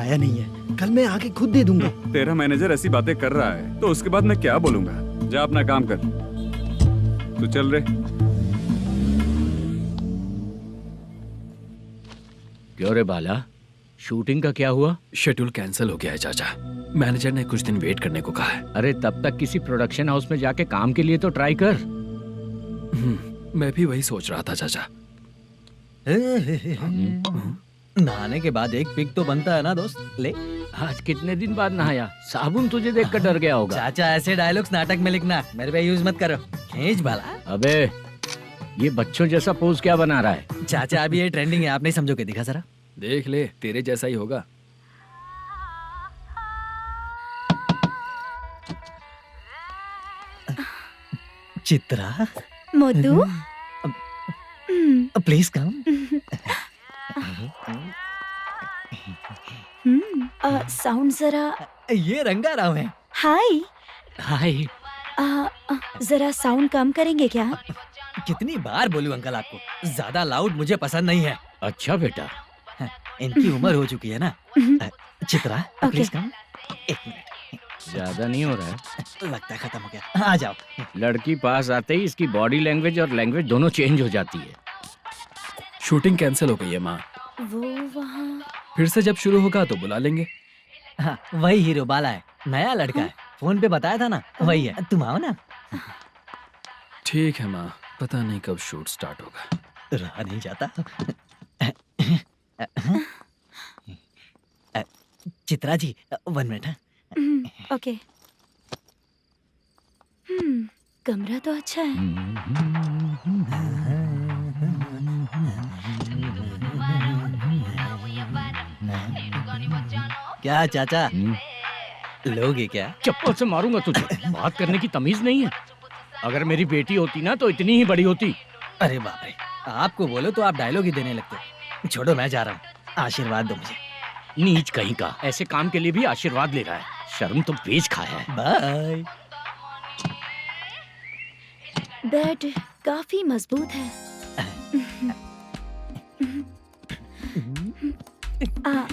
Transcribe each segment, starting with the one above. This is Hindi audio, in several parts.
आया नहीं है, कल मैं आके खुद दे दूंगा। तेरा मैनेजर ऐसी बातें कर रहा है तो उसके बाद मैं क्या बोलूंगा? जा अपना काम कर। तू चल रे। क्यों रे बाला, शूटिंग का क्या हुआ? शेड्यूल कैंसिल हो गया है चाचा। मैनेजर ने कुछ दिन वेट करने को कहा है। अरे तब तक किसी प्रोडक्शन हाउस में जाके काम के लिए तो ट्राई कर। मैं भी वही सोच रहा था चाचा। नहाने के बाद एक पिक तो बनता है ना दोस्त। ले आज कितने दिन बाद नहाया? साबुन तुझे देखकर डर गया होगा। चाचा, ऐसे डायलॉग्स नाटक में लिखना, मेरे पे यूज मत करो। खींच बाला। अबे ये बच्चों जैसा पोज क्या बना रहा है? चाचा अभी ये ट्रेंडिंग है, आप नहीं समझोगे, दिखा जरा। देख ले, तेरे जैसा ही होगा। Chitra, Modu, please come. Sound जरा। ये रंगाराव है। हाय। हाय। जरा साउंड कम करेंगे क्या? कितनी बार बोलूं अंकल आपको, ज्यादा लाउड मुझे पसंद नहीं है। अच्छा बेटा, इनकी उम्र हो चुकी है ना। Chitra please come. एक मिनट, ज्यादा नहीं हो रहा है? लगता है खत्म हो गया। आ जाओ। लड़की पास आते ही इसकी बॉडी लैंग्वेज और लैंग्वेज दोनों चेंज हो जाती है। शूटिंग कैंसिल हो गई है माँ। वो वहाँ। फिर से जब शुरू होगा तो बुला लेंगे। हाँ, वही हीरो बाला है, नया लड़का है। फोन पे बताया था ना, वही है। तुम आओ ना। ठीक है माँ, पता नहीं कब शूट स्टार्ट होगा। रहा नहीं जाता। चित्रा जी 1 मिनट। ओके। कमरा तो अच्छा है। क्या चाचा, लोगे क्या? चप्पल से मारूंगा तुझे। बात करने की तमीज नहीं है। अगर मेरी बेटी होती ना तो इतनी ही बड़ी होती। अरे बाप रे, आपको बोलो तो आप डायलॉग ही देने लगते। छोड़ो, मैं जा रहा हूँ, आशीर्वाद दो मुझे। नीच कहीं का, ऐसे काम के लिए भी आशीर्वाद ले रहा है। शर्म तो बेच खाया है। बाय। बेड काफी मजबूत है।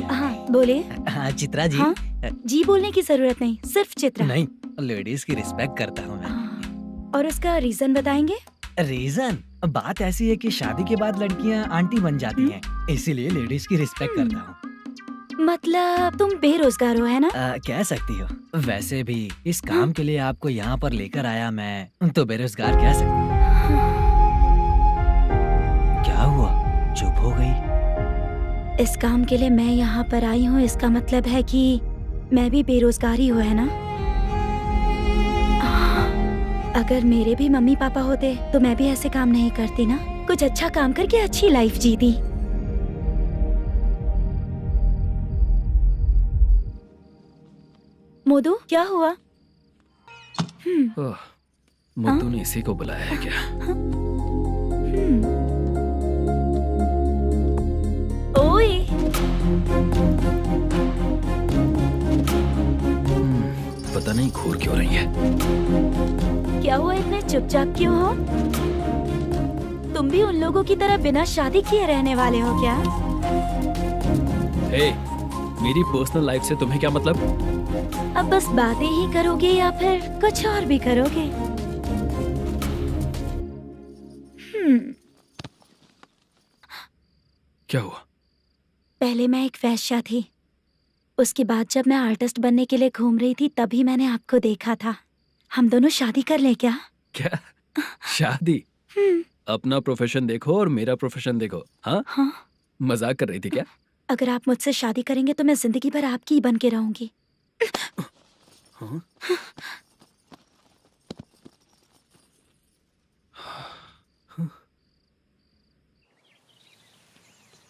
हाँ बोले। हाँ चित्रा जी। हाँ? जी बोलने की जरूरत नहीं, सिर्फ चित्रा। नहीं, लेडीज की रिस्पेक्ट करता हूँ मैं। और उसका रीजन बताएंगे? रीजन? बात ऐसी है कि शादी के बाद लड़कियाँ आंटी बन जाती हैं, इसीलिए लेडीज की रिस्पेक्ट करता हूँ। मतलब तुम बेरोजगार हो, है ना? कह सकती हो। वैसे भी इस काम के लिए आपको यहाँ पर लेकर आया मैं, तो बेरोजगार कह सकती हूँ। क्या हुआ, चुप हो गई? इस काम के लिए मैं यहाँ पर आई हूँ, इसका मतलब है कि मैं भी बेरोजगार ही हूँ, है ना? अगर मेरे भी मम्मी पापा होते तो मैं भी ऐसे काम नहीं करती ना। कुछ अच्छा काम करके अच्छी लाइफ जीती। मोदू, क्या हुआ? मोदू ने इसी को बुलाया है क्या? ओए। पता नहीं घूर क्यों रही है। क्या हुआ, इतने चुपचाप क्यों हो? तुम भी उन लोगों की तरह बिना शादी किए रहने वाले हो क्या? हे, मेरी पर्सनल लाइफ से तुम्हें क्या मतलब? अब बस बातें ही करोगे या फिर कुछ और भी करोगे? क्या हुआ? पहले मैं एक वेश्या थी, उसके बाद जब मैं आर्टिस्ट बनने के लिए घूम रही थी तभी मैंने आपको देखा था। हम दोनों शादी कर ले क्या? क्या शादी? अपना प्रोफेशन देखो और मेरा प्रोफेशन देखो। हाँ? हाँ? मजाक कर रही थी क्या? अगर आप मुझसे शादी करेंगे तो मैं जिंदगी भर आपकी ही बन के रहूंगी। हाँ?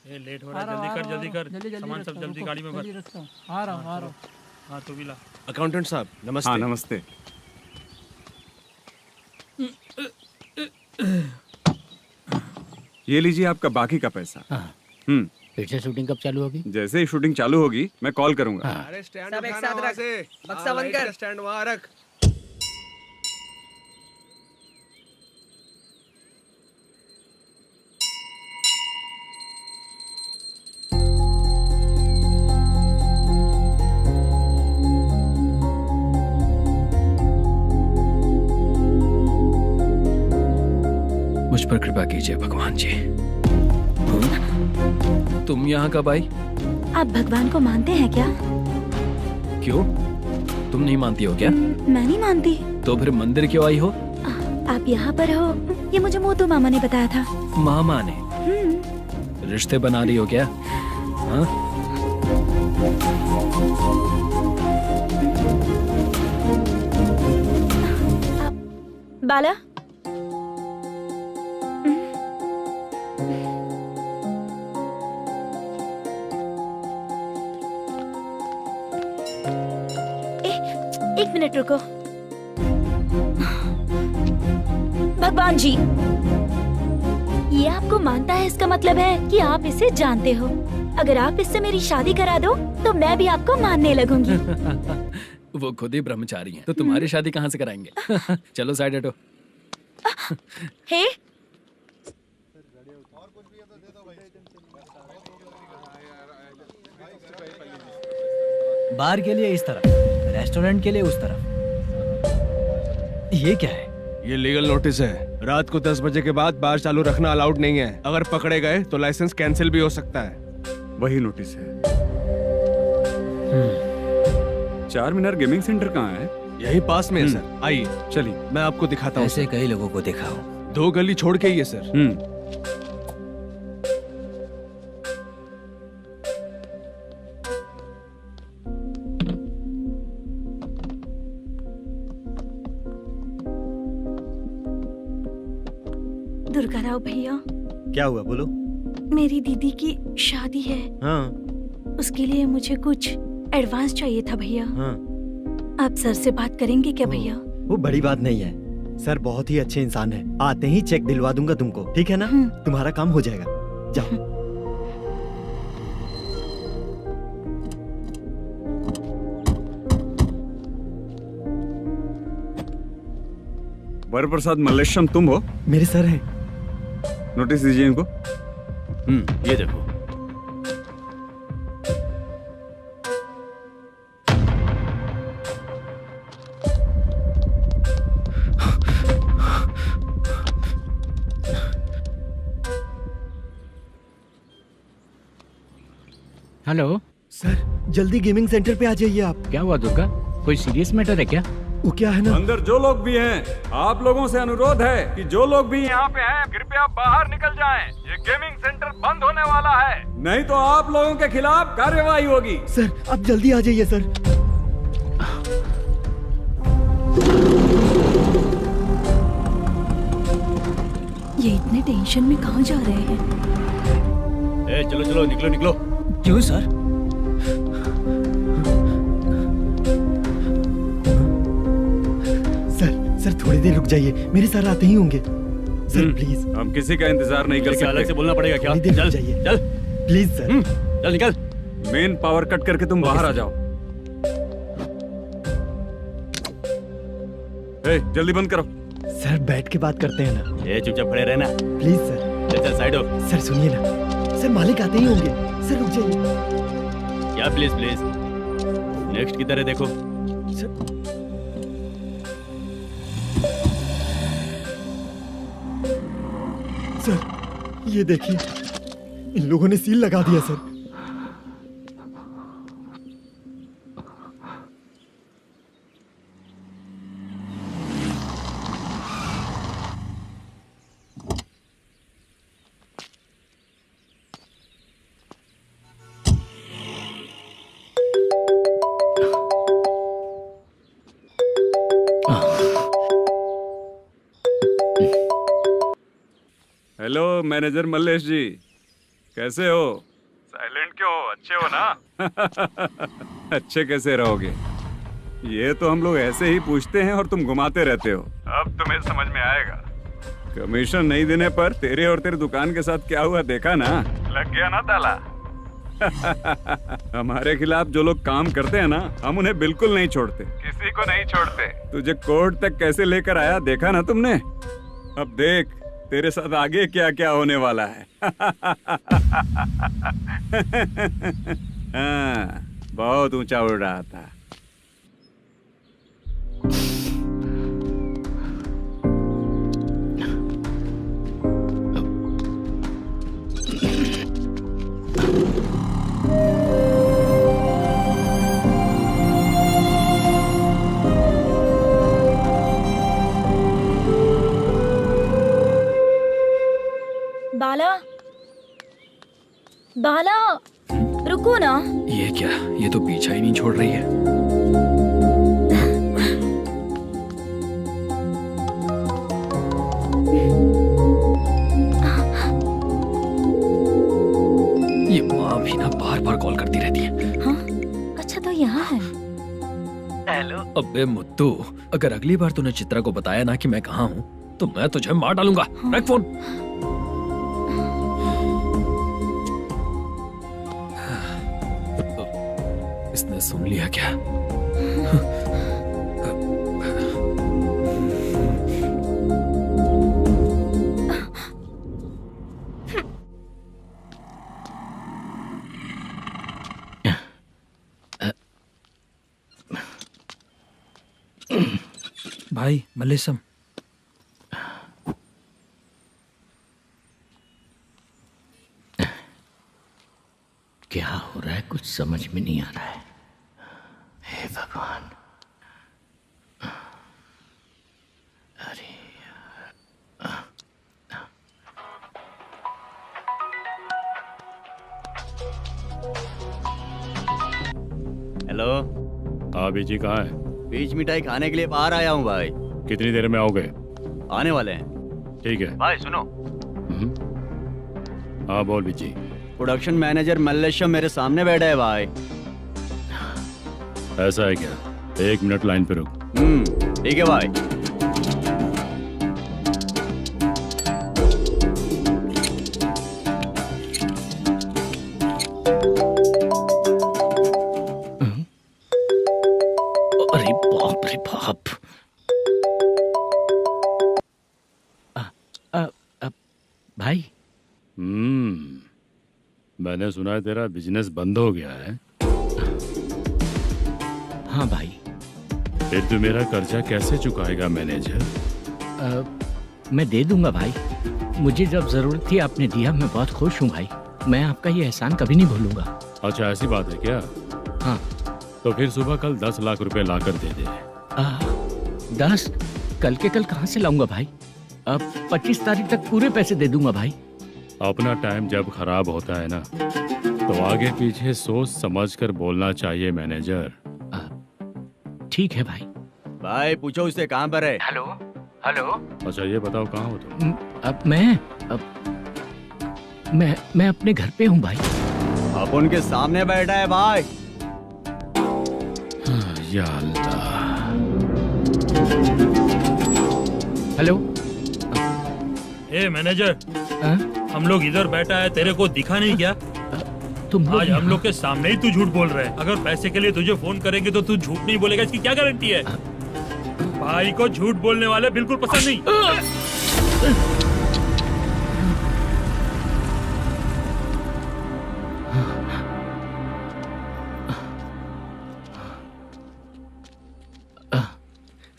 ये लेट हो रहा है, जल्दी कर सामान सब जल्दी गाड़ी में भर। आ रहा हूँ। हाँ तू भी ला। अकाउंटेंट साहब नमस्ते। हाँ नमस्ते। ये लीजिए आपका बाकी का पैसा। फिर से शूटिंग कब चालू होगी? जैसे ही शूटिंग चालू होगी मैं कॉल करूंगा। अरे स्टैंड सब एक साथ रख, बक्सा बंद कर, स्टैंड वहाँ रख। पर कृपा कीजिए भगवान जी। तुम यहाँ कब आई? आप भगवान को मानते हैं क्या? क्यों? तुम नहीं मानती हो क्या? मैं नहीं मानती। तो फिर मंदिर क्यों आई हो? आप यहाँ पर हो ये मुझे मोटू मामा ने बताया था। मामा ने? रिश्ते बना रही हो क्या? हाँ? बाला एक मिनट रुको। भगवान जी, ये आपको मानता है इसका मतलब है कि आप इसे जानते हो। अगर आप इससे मेरी शादी करा दो तो मैं भी आपको मानने लगूंगी। वो खुद ही ब्रह्मचारी हैं, तो तुम्हारी शादी कहाँ से कराएंगे? चलो साइड हटो। हे बार के लिए इस तरफ, रेस्टोरेंट के लिए उस तरफ। ये क्या है? ये लीगल नोटिस है। रात को 10 बजे के बाद बार चालू रखना अलाउड नहीं है। अगर पकड़े गए तो लाइसेंस कैंसिल भी हो सकता है। वही नोटिस है। चार मीनार गेमिंग सेंटर कहाँ है? यही पास में है सर, आइए चलिए। मैं आपको दिखाता हूँ। ऐसे कई लोगों को देखा हो। 2 गली छोड़ के ही है सर। दुर्गा राव भैया, क्या हुआ बोलो। मेरी दीदी की शादी है। हाँ उसके लिए मुझे कुछ एडवांस चाहिए था भैया। हाँ आप सर से बात करेंगे क्या भैया? वो बड़ी बात नहीं है। सर बहुत ही अच्छे इंसान है। आते ही चेक दिलवा दूंगा तुमको, ठीक है ना? तुम्हारा काम हो जाएगा। जाओ। वरप्रसाद मल्लेश्वरम तुम हो? मेरे सर है। नोटिस दीजिए इनको। ये देखो। हेलो सर जल्दी गेमिंग सेंटर पे आ जाइए आप। क्या हुआ दुर्गा? कोई सीरियस मैटर है क्या? वो क्या है ना, अंदर जो लोग भी हैं, आप लोगों से अनुरोध है कि जो लोग भी यहाँ पे हैं, कृपया बाहर निकल जाएं। ये गेमिंग सेंटर बंद होने वाला है, नहीं तो आप लोगों के खिलाफ कार्यवाही होगी। सर आप जल्दी आ जाइए सर। ये इतने टेंशन में कहाँ जा रहे हैं? चलो चलो निकलो निकलो। क्यों सर? सर थोड़ी देर रुक जाइए, मेरे सर आते ही होंगे। Sir please. हम किसी का इंतजार नहीं कर सकते। अलग से बोलना पड़ेगा क्या? थोड़ी देर चल रुक जाइए चल प्लीज सर। चल निकल। मेन पावर कट करके तुम बाहर आ जाओ। जल्दी बंद करो। सर बैठ के बात करते हैं ना। ये चुपचाप खड़े रहना। Please sir. चल चल साइड हो। सर सुनिए ना, सर मालिक आते ही होंगे। सर रुक जाइए। क्या प्लीज प्लीज? नेक्स्ट की तरह देखो। सर ये देखिए, इन लोगों ने सील लगा दिया सर। हेलो मैनेजर मल्लेश जी, कैसे हो? साइलेंट क्यों हो? अच्छे हो ना? अच्छे कैसे रहोगे? ये तो हम लोग ऐसे ही पूछते हैं और तुम घुमाते रहते हो। अब तुम्हें समझ में आएगा। कमीशन नहीं देने पर तेरे और तेरी दुकान के साथ क्या हुआ देखा ना? लग गया ना ताला। हमारे खिलाफ जो लोग काम करते हैं ना, हम उन्हें बिल्कुल नहीं छोड़ते, किसी को नहीं छोड़ते। तुझे कोर्ट तक कैसे लेकर आया देखा ना तुमने? अब देख तेरे साथ आगे क्या क्या होने वाला है। हाँ, बहुत ऊंचा उड़ रहा था। रुको ना। ये क्या, ये तो पीछा ही नहीं छोड़ रही है। ये माँ भी ना बार बार कॉल करती रहती है। हाँ, अच्छा तो यहाँ है। अबे मुत्तू, अगर अगली बार तूने चित्रा को बताया ना कि मैं कहाँ हूँ तो मैं तुझे मार डालूंगा। रख फोन। इसने सुन लिया क्या? भाई मल्लेशम, क्या हो रहा है कुछ समझ में नहीं आ रहा है। हे भगवान। अरे हेलो। हाँ बीजी कहाँ है? बीच मिठाई खाने के लिए बाहर आया हूँ भाई। कितनी देर में आओगे? आने वाले हैं। ठीक है। भाई सुनो, हाँ बोल बीजी। प्रोडक्शन मैनेजर मल्लेशम मेरे सामने बैठा है भाई। ऐसा है क्या? 1 मिनट लाइन पे रुक। ठीक है भाई। अरे बाप रे बाप। भाई मैंने सुना है तेरा बिजनेस बंद हो गया है। हाँ भाई। फिर तू मेरा कर्जा कैसे चुकाएगा मैनेजर? मैं दे दूंगा भाई। मुझे जब जरूरत थी आपने दिया, मैं बहुत खुश हूँ भाई। मैं आपका ये एहसान कभी नहीं भूलूंगा। अच्छा ऐसी बात है क्या? हाँ। तो फिर सुबह कल 10 लाख रुपए लाकर दे दे। 10? कल के कल कहाँ से लाऊंगा भाई? अब 25 तारीख तक पूरे पैसे दे दूंगा भाई। अपना टाइम जब खराब होता है ना तो आगे पीछे सोच समझ कर बोलना चाहिए मैनेजर। ठीक है भाई। भाई पूछो उससे कहाँ पर है। Hello hello. अच्छा ये बताओ कहाँ हो तुम? अब मैं अपने घर पे हूँ भाई। अब उनके सामने बैठा है भाई। या अल्लाह। हेलो। ए मैनेजर, हाँ? हम लोग इधर बैठा है, तेरे को दिखा नहीं क्या? तुम आज हम लोग के सामने ही तू झूठ बोल रहा है। अगर पैसे के लिए तुझे फोन करेंगे तो तू झूठ नहीं बोलेगा, इसकी क्या गारंटी है? भाई को झूठ बोलने वाले बिल्कुल पसंद नहीं।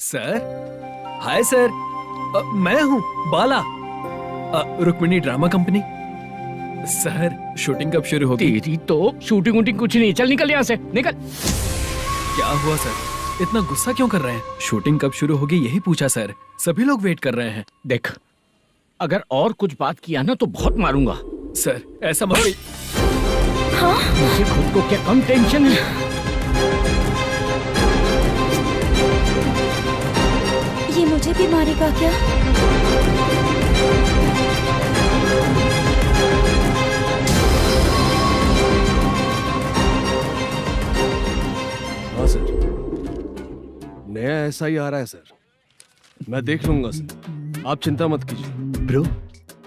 सर, हाय सर, मैं हूँ Bala, Rukmini drama company. Sir shooting कब शुरू होगी? तेरी तो शूटिंग वूटिंग कुछ नहीं। चल निकल यहाँ से, निकल। क्या हुआ सर, इतना गुस्सा क्यों कर रहे हैं? शूटिंग कब शुरू होगी यही पूछा सर, सभी लोग वेट कर रहे हैं। देख, अगर और कुछ बात किया ना तो बहुत मारूंगा। सर ऐसा मत। हाँ? मुझे खुद को क्या कम टेंशन है? ये मुझे भी मारेगा क्या? हाँ सर, नया ऐसा ही आ रहा है सर। मैं देख लूंगा सर, आप चिंता मत कीजिए। ब्रो,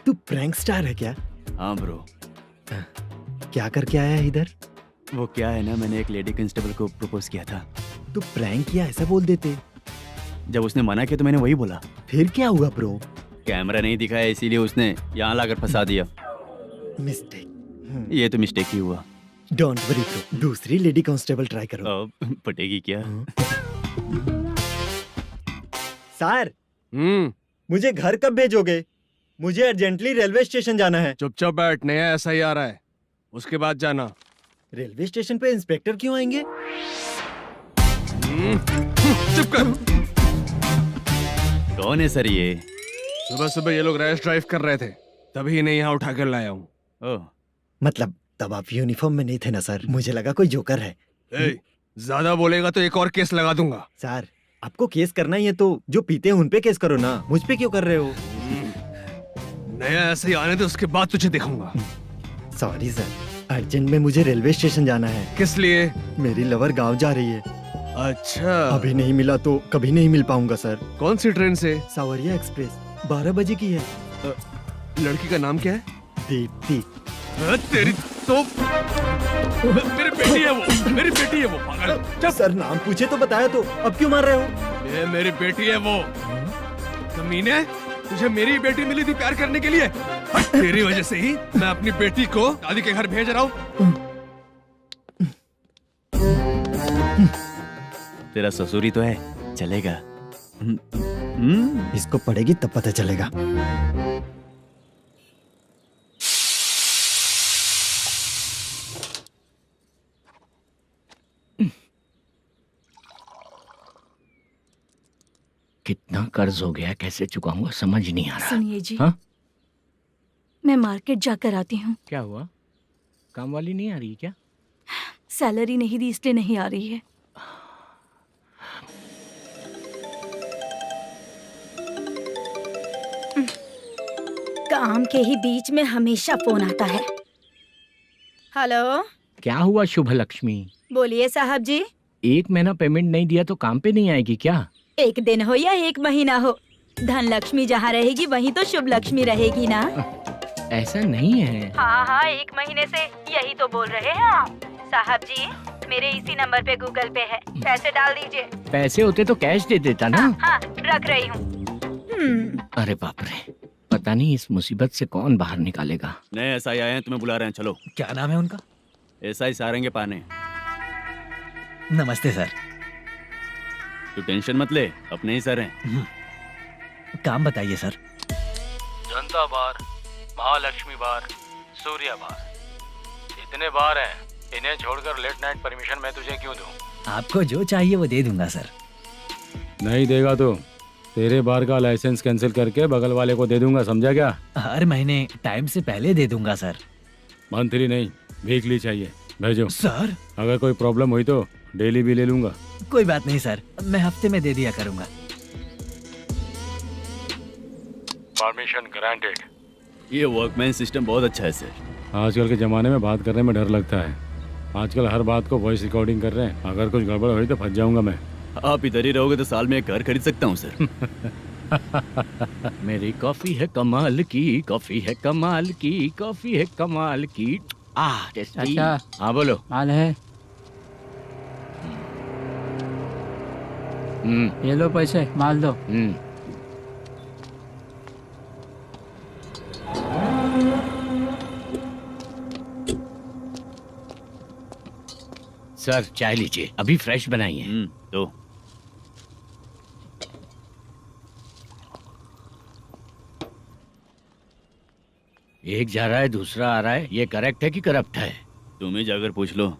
तू प्रैंक स्टार है क्या? हाँ ब्रो। क्या करके आया है इधर? वो क्या है ना, मैंने एक लेडी कांस्टेबल को प्रपोज किया था। तू प्रैंक किया ऐसा बोल देते। जब उसने मना किया तो मैंने वही बोला। फिर क्या हुआ ब्रो? कैमरा नहीं दिखाया इसीलिए उसने यहाँ लाकर फंसा दिया। मिस्टेक। ये तो मिस्टेक ही हुआ। डोंट वरी ब्रो, दूसरी लेडी कांस्टेबल ट्राई करो। अब पटेगी क्या? सर, मुझे घर कब भेजोगे? मुझे अर्जेंटली रेलवे स्टेशन जाना है। चुपचाप बैठ, नया ऐसा ही आ रहा है, उसके बाद जाना। रेलवे स्टेशन पे इंस्पेक्टर क्यों आएंगे? चुप कर। कौन है सर ये? सुबह सुबह ये लोग रैश ड्राइव कर रहे थे, तभी इन्हें यहाँ उठा कर लाया हूँ। ओह, मतलब तब आप यूनिफॉर्म में नहीं थे ना सर, मुझे लगा कोई जोकर है। ज्यादा बोलेगा तो एक और केस लगा दूंगा। सर आपको केस करना ही है तो जो पीते हैं उन पे केस करो ना, मुझ पे क्यों कर रहे हो? नया ऐसे ही आने दे, उसके बाद तुझे दिखाऊंगा। सॉरी सर, अर्जेंट में मुझे रेलवे स्टेशन जाना है। किस लिए? मेरी लवर गांव जा रही है। अच्छा, अभी नहीं मिला तो कभी नहीं मिल पाऊंगा सर। कौन सी ट्रेन से? सावरिया एक्सप्रेस 12 बजे की है। लड़की का नाम क्या है? दीप्ति। तेरी तो मेरी बेटी है वो, मेरी बेटी है वो, पागल। सर नाम पूछे तो बताया तो अब क्यों मार रहे हो? ये मेरी बेटी है वो। कमीने, तुझे मेरी बेटी मिली थी प्यार करने के लिए। तेरी वजह से ही मैं अपनी बेटी को दादी के घर भेज रहा हूँ। तेरा ससुरी तो है, चलेगा। इसको पड़ेगी तब पता चलेगा। कितना कर्ज हो गया, कैसे चुकाऊंगा समझ नहीं आ रहा। सुनिए जी, हाँ? मैं मार्केट जाकर आती हूँ। क्या हुआ? काम वाली नहीं आ रही क्या? सैलरी नहीं दी इसलिए नहीं आ रही है। काम के ही बीच में हमेशा फोन आता है। हेलो, क्या हुआ शुभ लक्ष्मी? बोलिए साहब जी। 1 महीना पेमेंट नहीं दिया तो काम पे नहीं आएगी क्या? 1 दिन हो या 1 महीना हो, धन लक्ष्मी जहाँ रहेगी वहीं तो शुभ लक्ष्मी रहेगी ना। ऐसा नहीं है। हाँ, 1 महीने से यही तो बोल रहे हैं आप। साहब जी, मेरे इसी नंबर पे गूगल पे है, पैसे डाल दीजिए। पैसे होते तो कैश दे देता ना। हाँ, रख रही हूँ। अरे बाप रे, पता नहीं इस मुसीबत से कौन बाहर निकालेगा। नए एसआई आए हैं, तुम्हें बुला रहे हैं, चलो। क्या नाम है उनका? एसआई सारंगे पाने। नमस्ते सर। तू टेंशन मत ले, अपने ही सर हैं। काम बताइए सर। जनता बार, महालक्ष्मी बार, सूर्या बार, इतने बार हैं। इन्हें छोड़कर लेट नाइट परमिशन मैं तुझे क्यों दूं? आपको जो चाहिए वो दे दूंगा सर। नहीं देगा तो तेरे बार का लाइसेंस कैंसिल करके बगल वाले को दे दूंगा, समझा क्या? हर महीने टाइम से पहले दे दूंगा सर। मंथली नहीं, वीकली चाहिए, भेजो। सर अगर कोई प्रॉब्लम हुई तो डेली भी ले लूंगा। कोई बात नहीं सर, मैं हफ्ते में दे दिया करूंगा। Permission granted. ये वर्कमैन सिस्टम बहुत अच्छा है सर। आजकल के ज़माने में बात करने में डर लगता है। आजकल हर बात को वॉइस रिकॉर्डिंग कर रहे हैं। अगर कुछ गड़बड़ हुई तो फंस जाऊंगा मैं। आप इधर ही रहोगे तो साल में एक घर खरीद सकता हूँ सर। मेरी कॉफी है कमाल की, कॉफी है कमाल की, कॉफी है कमाल की। टेस्टी। अच्छा। हाँ बोलो। माल है, ये लो पैसे, माल दो। सर चाय लीजिए, अभी फ्रेश बनाई है। तो एक जा रहा है दूसरा आ रहा है, ये करेक्ट है कि करप्ट है? तुम ही जाकर पूछ लो।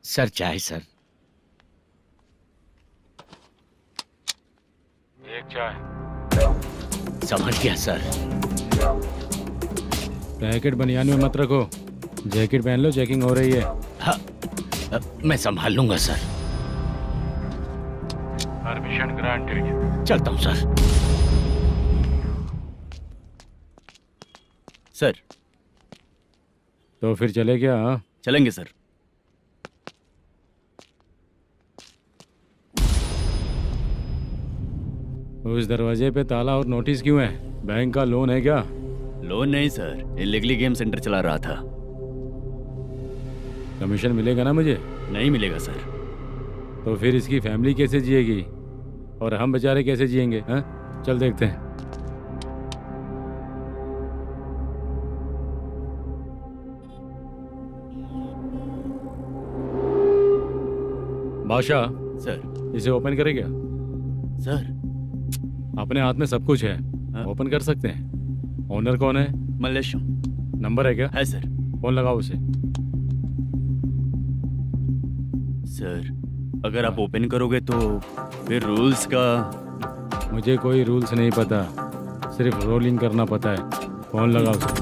सर चाय सर। एक चाय। समझ गया सर। पैकेट बनियान में मत रखो, जैकेट पहन लो, चेकिंग हो रही है। हाँ, मैं संभाल लूंगा सर। Permission granted. चलता हूँ सर। सर तो फिर चले क्या? हाँ? चलेंगे सर। उस दरवाजे पे ताला और नोटिस क्यों है? बैंक का लोन है क्या? लोन नहीं सर, इलीगली गेम सेंटर चला रहा था। कमीशन मिलेगा ना मुझे? नहीं मिलेगा सर। तो फिर इसकी फैमिली कैसे जिएगी और हम बेचारे कैसे जिएंगे? हाँ, चल देखते हैं। बादशाह, सर। इसे ओपन करे क्या? सर अपने हाथ में सब कुछ है, हाँ? ओपन कर सकते हैं। ओनर कौन है? मल्लेशम। नंबर है क्या? है सर। फोन लगाओ उसे। सर अगर आप ओपन करोगे तो फिर रूल्स का मुझे कोई रूल्स नहीं पता, सिर्फ रोलिंग करना पता है। फोन लगाओ सर।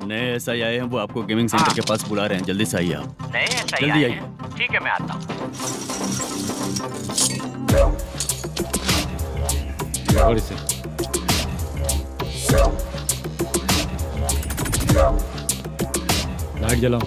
नए एसआई आए हैं, वो आपको गेमिंग सेंटर के पास बुला रहे हैं, जल्दी से आइए आप। नए ऐसा ही जल्दी आए आइए। हैं। ठीक है, मैं आता हूँ। पकड़ इसे। लाइट जलाओ।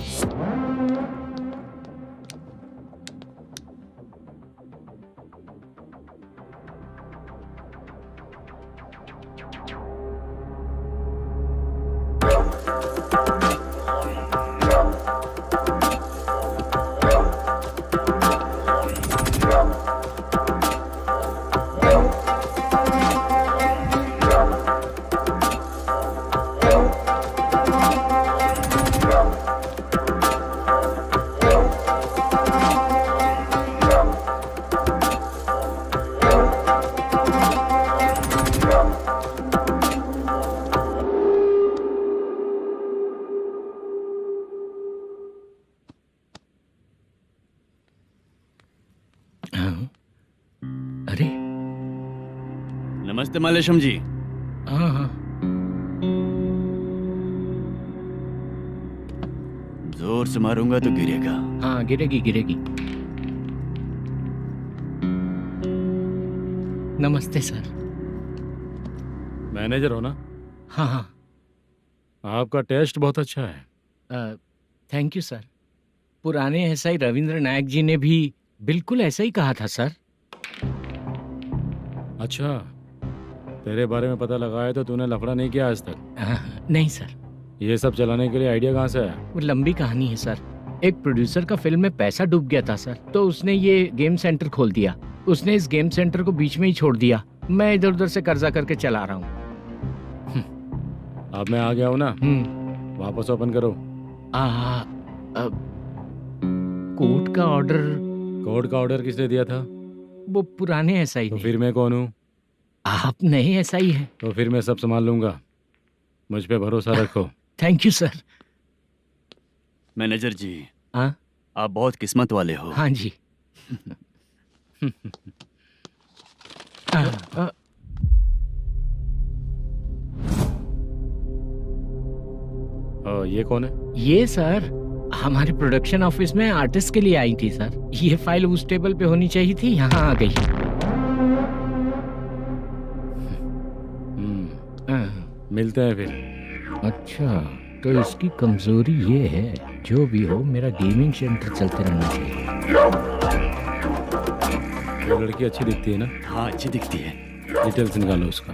हाँ। अरे नमस्ते मालेशम जी। हाँ हाँ, जोर से मारूंगा तो गिरेगा। हाँ गिरेगी गिरेगी। नमस्ते सर। मैनेजर हो ना? हाँ हाँ, आपका टेस्ट बहुत अच्छा है। Thank you sir. पुराने एसआई रविंद्र नायक जी ने भी बिल्कुल ऐसा ही कहा था सर। अच्छा, तेरे बारे में पता लगा है तो तूने लफड़ा नहीं किया आज तक? नहीं सर, ये सब चलाने के लिए आइडिया कहाँ से आया? वो लंबी कहानी है सर। एक प्रोड्यूसर का फिल्म में पैसा डूब गया था सर, तो उसने ये गेम सेंटर खोल दिया। उसने इस गेम सेंटर को बीच में ही छोड़ दिया। मैं इधर उधर से कर्जा करके चला रहा हूँ। अब मैं आ गया हूँ ना, वापस ओपन करो। कोर्ट का ऑर्डर। कोर्ट का ऑर्डर किसने दिया था? वो पुराने एसआई तो ने। फिर मैं कौन हूँ? आप नए एसआई हैं। तो फिर मैं सब संभाल लूंगा, मुझ पे भरोसा रखो। Thank you sir. मैनेजर जी, हाँ आप बहुत किस्मत वाले हो। हाँ जी। ये कौन है? ये सर हमारे प्रोडक्शन ऑफिस में आर्टिस्ट के लिए आई थी सर। ये फाइल उस टेबल पे होनी चाहिए थी, यहाँ आ गई। मिलते हैं फिर। अच्छा, तो इसकी कमजोरी ये है, जो भी हो मेरा गेमिंग सेंटर चलते रहना चाहिए। वो लड़की अच्छी दिखती है ना? हाँ, अच्छी दिखती है। डिटेल्स निकालो उसका।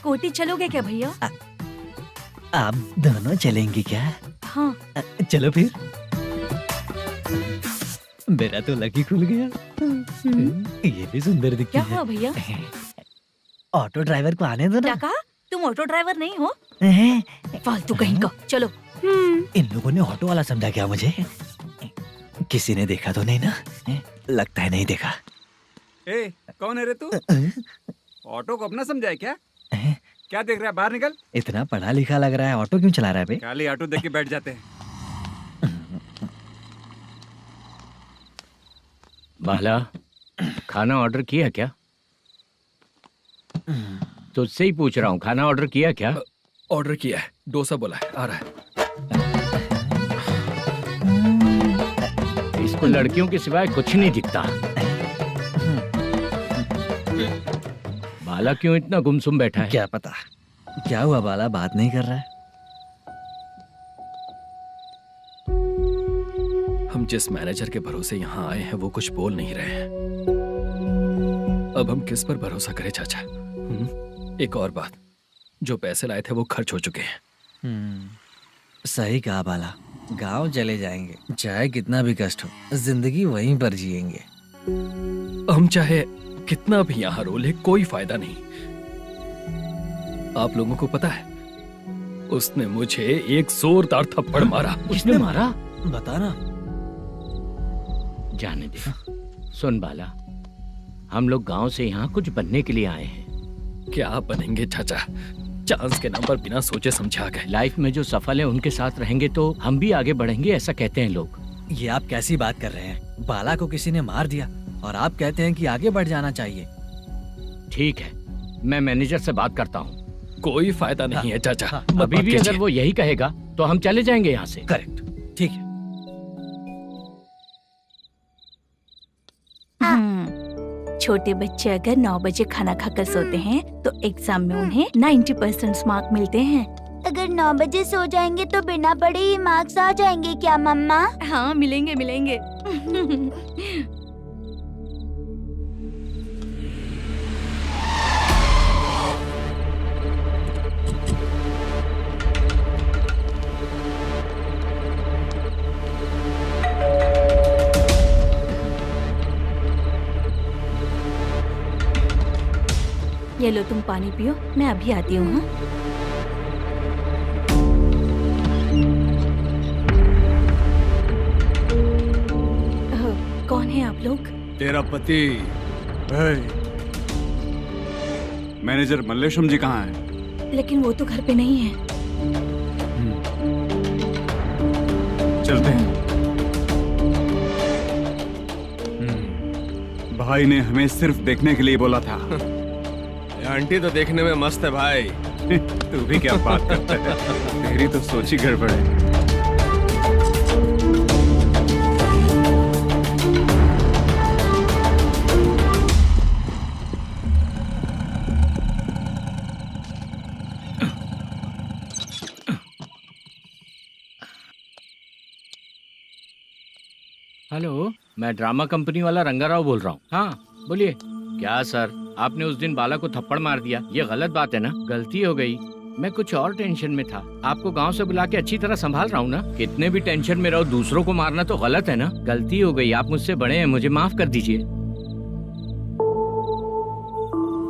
कोटी चलोगे क्या भैया? आप दोनों चलेंगे क्या? हाँ। चलो फिर। मेरा तो लकी खुल गया। ये भी सुंदर दिखती क्या है। हुआ भैया? ऑटो ड्राइवर को आने दो क्या ना। कहा? तुम ऑटो ड्राइवर नहीं हो? हैं? फालतू कहीं का। चलो। इन लोगों ने ऑटो वाला समझा क्या मुझे? किसी ने देखा तो नहीं ना? लगता है नहीं देखा। ए, कौन है रे तू? ऑटो को अपना समझा है क्या? क्या देख रहा है? बाहर निकल। इतना पढ़ा लिखा लग रहा है, ऑटो क्यों चला रहा है बे? खाली ऑटो देख के बैठ जाते हैं। बाला, खाना ऑर्डर किया क्या? तुझसे ही पूछ रहा हूँ, खाना ऑर्डर किया क्या? ऑर्डर किया है, डोसा बोला है, आ रहा है। इसको लड़कियों के सिवाय कुछ नहीं दिखता। बाला क्यों इतना गुमसुम बैठा है? क्या पता क्या हुआ, बाला बात नहीं कर रहा है। हम जिस मैनेजर के भरोसे यहाँ आए हैं वो कुछ बोल नहीं रहे हैं। अब हम किस पर भरोसा करें चाचा? एक और बात, जो पैसे लाए थे वो खर्च हो चुके हैं। सही कहा बाला, गांव चले जाएंगे, चाहे कितना भी कष्ट हो, जिंदगी वहीं पर जिएंगे। हम चाहे कितना भी यहाँ रो ले, कोई फायदा नहीं। आप लोगों को पता है, उसने मुझे एक जोरदार थप्पड़ मारा। उसने मारा? बताना। जाने दे। सुन बाला, हम लोग गांव से यहाँ कुछ बनने के लिए आए हैं। क्या बनेंगे चाचा, चांस के नाम पर बिना सोचे समझे आ गए। लाइफ में जो सफल है उनके साथ रहेंगे तो हम भी आगे बढ़ेंगे, ऐसा कहते हैं लोग। ये आप कैसी बात कर रहे हैं? बाला को किसी ने मार दिया और आप कहते हैं कि आगे बढ़ जाना चाहिए। ठीक है, मैं मैनेजर से बात करता हूँ। कोई फायदा नहीं है चाचा। मत अभी बात भी कीजिए। अगर वो यही कहेगा तो हम चले जाएंगे यहाँ से। करेक्ट, ठीक है। छोटे बच्चे अगर 9 बजे खाना खाकर सोते हैं तो एग्जाम में उन्हें 90% मार्क मिलते हैं। अगर 9 बजे सो जाएंगे तो बिना पढ़े ही मार्क्स आ जाएंगे क्या मम्मा? हाँ, मिलेंगे मिलेंगे। ये लो तुम पानी पियो, मैं अभी आती हूँ। हाँ? कौन है आप लोग? तेरा पति। मैनेजर मल्लेशम जी कहाँ हैं? लेकिन वो तो घर पे नहीं है। चलते हैं। भाई ने हमें सिर्फ देखने के लिए बोला था। ये आंटी तो देखने में मस्त है भाई। तू भी क्या बात करता है? तेरी तो सोच ही गड़बड़ है। हेलो, मैं ड्रामा कंपनी वाला रंगाराव बोल रहा हूँ। हाँ बोलिए। क्या सर, आपने उस दिन बाला को थप्पड़ मार दिया, ये गलत बात है ना? गलती हो गई, मैं कुछ और टेंशन में था। आपको गांव से बुला के अच्छी तरह संभाल रहा हूँ ना। कितने भी टेंशन में रहो, दूसरों को मारना तो गलत है ना। गलती हो गई, आप मुझसे बड़े हैं, मुझे माफ कर दीजिए।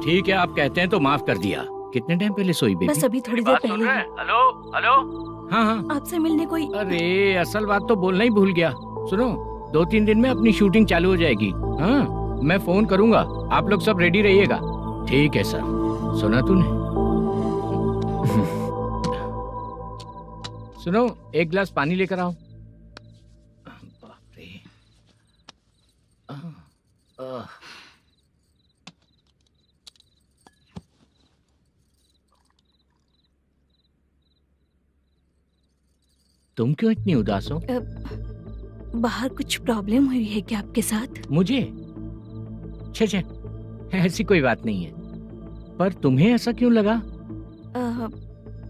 ठीक है, आप कहते हैं तो माफ कर दिया। कितने टाइम पहले सोई बेबी? बस अभी थोड़ी देर पहले। Hello hello. हाँ हाँ, आपसे मिलने कोई। अरे असल बात तो बोलना ही भूल गया। सुनो, 2-3 दिन में अपनी शूटिंग चालू हो जाएगी। हाँ, मैं फोन करूंगा, आप लोग सब रेडी रहिएगा। ठीक है सर। सुना तूने? सुनो, एक गिलास पानी लेकर आओ। बाप रे। तुम क्यों इतनी उदास हो? बाहर कुछ प्रॉब्लम हुई है क्या आपके साथ? मुझे? छे, ऐसी कोई बात नहीं है। पर तुम्हें ऐसा क्यों लगा?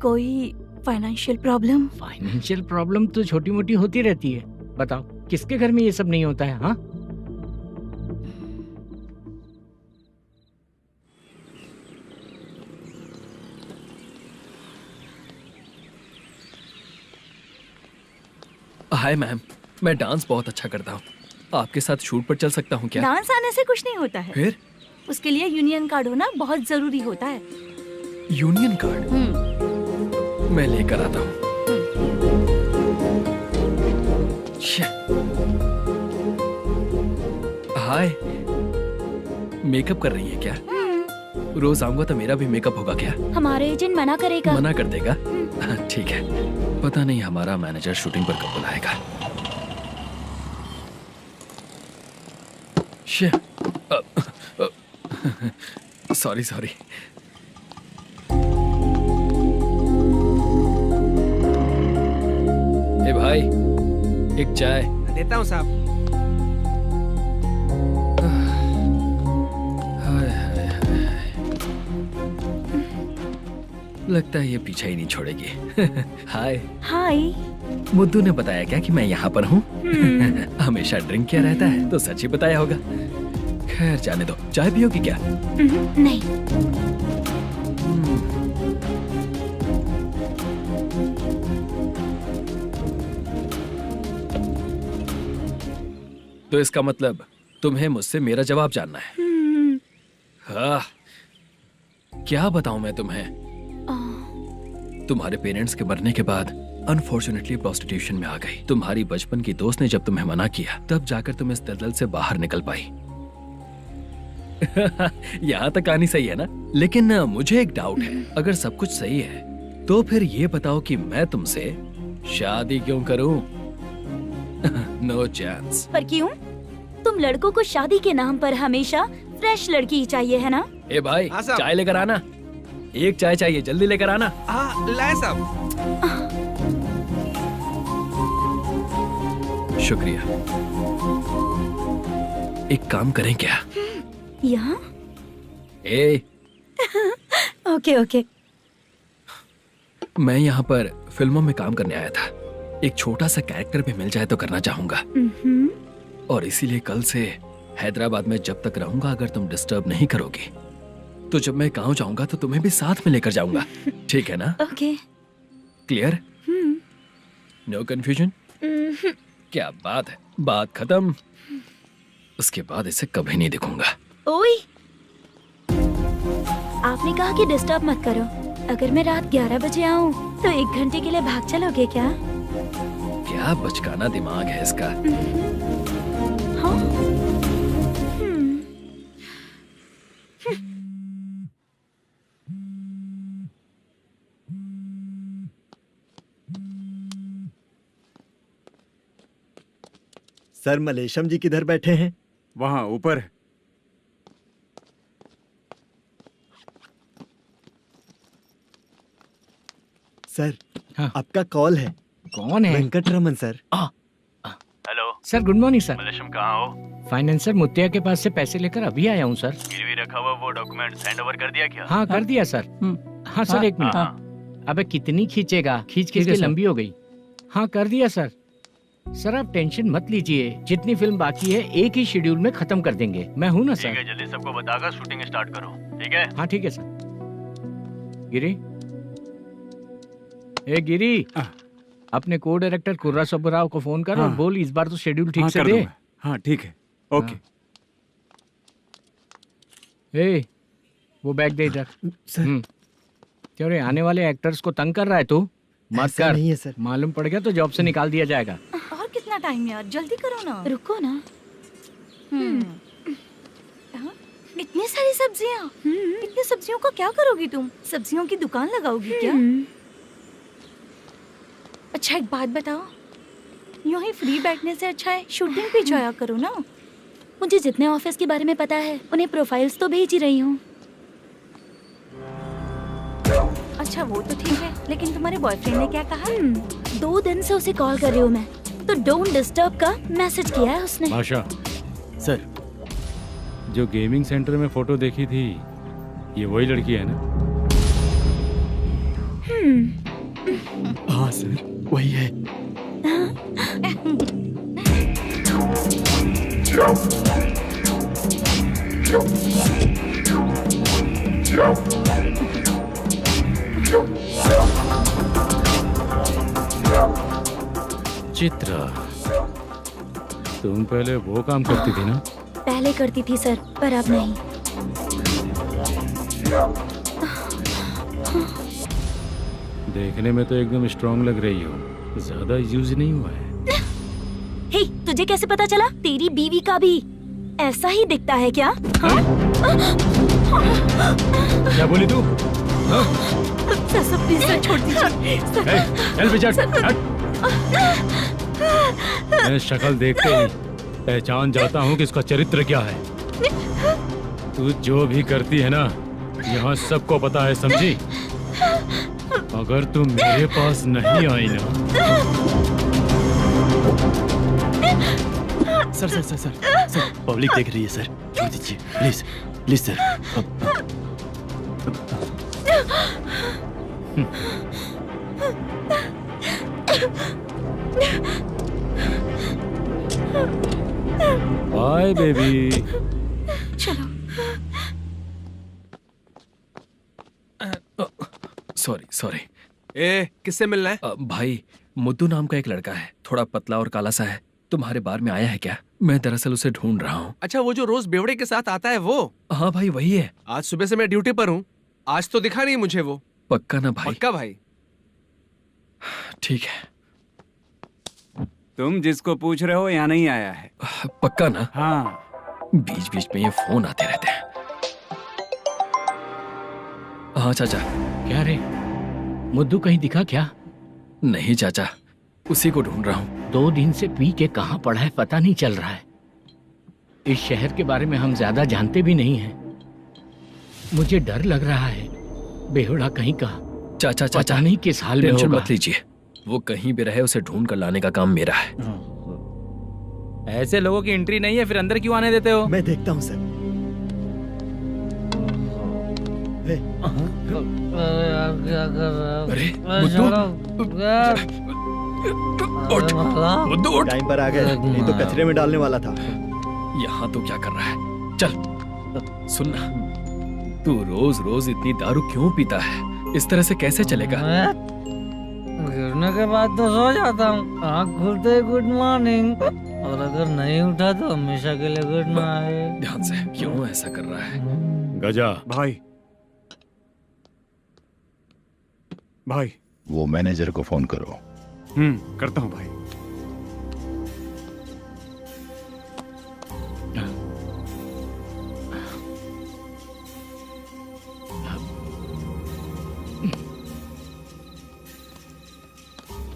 कोई फाइनेंशियल प्रॉब्लम? फाइनेंशियल प्रॉब्लम तो छोटी मोटी होती रहती है। बताओ, किसके घर में ये सब नहीं होता है? हाँ, हाय मैम, मैं डांस बहुत अच्छा करता हूँ। आपके साथ शूट पर चल सकता हूँ क्या? डांस आने से कुछ नहीं होता है। फिर? उसके लिए यूनियन कार्ड होना बहुत जरूरी होता है। Union card? मैं लेकर आता हूँ। हाय, मेकअप कर रही है क्या? रोज आऊंगा तो मेरा भी मेकअप होगा क्या? हमारे एजेंट मना करेगा। मना कर देगा? ठीक है, पता नहीं हमारा मैनेजर शूटिंग पर कब बुलाएगा। सॉरी। ए भाई, एक चाय। देता हूँ साहब। लगता है ये पीछा ही नहीं छोड़ेगी। हाय। हाय। मुद्दू ने बताया क्या कि मैं यहाँ पर हूँ? हमेशा ड्रिंक किया रहता है तो सच ही बताया होगा। खैर जाने दो, चाय पियोगी क्या? नहीं। तो इसका मतलब तुम्हें मुझसे मेरा जवाब जानना है? हाँ, क्या बताऊं मैं तुम्हें? तुम्हारे पेरेंट्स के मरने के बाद अनफॉर्चुनेटली प्रोस्टिट्यूशन में आ गई। तुम्हारी बचपन की दोस्त ने जब तुम्हें मना किया, तब जाकर तुम इस दलदल से बाहर निकल पाई। यहाँ तक कहानी सही है ना, लेकिन मुझे एक डाउट है। अगर सब कुछ सही है तो फिर ये बताओ कि मैं तुमसे शादी क्यों करूं? No chance. पर क्यों? तुम लड़कों को शादी के नाम पर हमेशा फ्रेश लड़की ही चाहिए है ना? ए भाई, हाँ साहब। चाय लेकर आना। एक चाय चाहिए, जल्दी लेकर आना। हाँ लाए साहब। शुक्रिया। एक काम करें क्या? यहाँ? ए, ओके ओके। मैं यहाँ पर फिल्मों में काम करने आया था। एक छोटा सा कैरेक्टर भी मिल जाए तो करना चाहूंगा, और इसीलिए कल से हैदराबाद में जब तक रहूंगा, अगर तुम डिस्टर्ब नहीं करोगी तो जब मैं गांव जाऊंगा तो तुम्हें भी साथ में लेकर जाऊंगा। ठीक है ना? ओके। क्लियर? No confusion? क्या बात है, बात खत्म। उसके बाद इसे कभी नहीं दिखूंगा। ओए, आपने कहा कि डिस्टर्ब मत करो। अगर मैं रात 11 बजे आऊँ तो 1 घंटे के लिए भाग चलोगे क्या? क्या बचकाना दिमाग है इसका। हाँ? सर मलेशम जी किधर बैठे हैं? वहाँ ऊपर। सर हाँ। आपका कॉल है। कौन है? Venkataraman sir. Hello sir good morning sir. Malesham कहाँ हो? फाइनेंसर मुत्तिया के पास से पैसे लेकर अभी आया हूँ सर। गिरवी रखा हुआ वो डॉक्यूमेंट सेंड ओवर कर दिया क्या? हाँ कर दिया सर। हाँ सर, 1 मिनट। अबे कितनी खींचेगा, खींच खींच के लंबी हो गई। हाँ कर दिया सर। सर आप टेंशन मत लीजिए, जितनी फिल्म बाकी है एक ही शेड्यूल में खत्म कर देंगे। मैं हूँ ना ठीक सर। है, जल्दी सबको बताकर शूटिंग स्टार्ट करो, ठीक है? हाँ ठीक है सर। गिरी, ए गिरी, अपने को डायरेक्टर कुर्रा सुब्बराव को फोन कर और हाँ। बोल इस बार तो शेड्यूल ठीक हाँ, से कर दे। दूंगा। हाँ ठीक है, ओके। ए, वो बैग दे इधर। सर क्यों रे, आने वाले एक्टर्स को तंग कर रहा है तू? मत ऐसा कर। नहीं है सर। मालूम पड़ गया तो जॉब से निकाल दिया जाएगा। और कितना टाइम यार, जल्दी करो ना। रुको ना। हाँ? इतनी सारी सब्जियाँ। इतनी सब्जियों का क्या करोगी तुम? सब्जियों की दुकान लगाओगी क्या? अच्छा एक बात बताओ, यूं ही फ्री बैठने से अच्छा है शूटिंग पे जाया करो ना। मुझे जितने ऑफिस के बारे में पता है उन्हें प्रोफाइल्स तो भेज ही रही हूँ। अच्छा वो तो ठीक है, लेकिन तुम्हारे बॉयफ्रेंड ने क्या कहा? 2 दिन से उसे कॉल कर रही हूँ मैं, तो डोंट डिस्टर्ब का मैसेज किया है उसने। भाषा, सर जो गेमिंग सेंटर में फोटो देखी थी, ये वही लड़की है ना? हाँ सर वही है। चित्रा, तुम पहले वो काम करती थी ना? पहले करती थी सर, पर अब नहीं। देखने में तो एकदम स्ट्रांग लग रही हो, ज्यादा यूज नहीं हुआ है। हे, तुझे कैसे पता चला? तेरी बीवी का भी ऐसा ही दिखता है क्या? हाँ? क्या बोली तू? सर प्लीज सर, छोड़ दीजिए। चल बेचार, मैं शक्ल देखते ही पहचान जाता हूँ कि इसका चरित्र क्या है। तू जो भी करती है ना, यहाँ सबको पता है, समझी? अगर तू मेरे पास नहीं आई ना। Sir sir sir sir sir public देख रही है सर, छोड़ दीजिए please please sir. Bye baby. चलो। Sorry sorry. ए किससे मिलना है? भाई, मुद्दू नाम का एक लड़का है, थोड़ा पतला और काला सा है। तुम्हारे बार में आया है क्या? मैं दरअसल उसे ढूंढ रहा हूँ। अच्छा वो जो रोज बेवड़े के साथ आता है वो? हाँ भाई वही है। आज सुबह से मैं ड्यूटी पर हूँ, आज तो दिखा नहीं मुझे वो। पक्का ना भाई? पक्का भाई। ठीक है। तुम जिसको पूछ रहे हो यहाँ नहीं आया है। पक्का ना? हाँ। बीच बीच में ये फोन आते रहते हैं। हाँ चाचा। क्या रे, मुद्दू कहीं दिखा क्या? नहीं चाचा, उसी को ढूंढ रहा हूँ। 2 दिन से पी के कहाँ पड़ा है पता नहीं चल रहा है। इस शहर के बारे में हम ज्यादा जानते भी नहीं हैं। मुझे डर लग रहा है, बेहुड़ा कहीं का। चाचा चाचा पता नहीं किस हाल में टेंशन होगा। मत लीजिए, वो कहीं भी रहे उसे ढूंढ कर लाने का काम मेरा है। ऐसे लोगों की एंट्री नहीं है, फिर अंदर क्यों आने देते हो? मैं देखता हूँ सर। अरे मुद्दू, उठ, मुद्दू उठ। टाइम पर आ गए, नहीं तो कचरे में डालने वाला था। यहाँ तो क्या कर रहा है? चल सुनना, तू रोज रोज इतनी दारू क्यों पीता है? इस तरह से कैसे चलेगा? गिरने के बाद तो सो जाता हूँ, आँख खुलते ही गुड मॉर्निंग, और अगर नहीं उठा तो हमेशा के लिए गुड नाइट। ध्यान से, क्यों ऐसा कर रहा है? गजा भाई, भाई वो मैनेजर को फोन करो। करता हूँ भाई।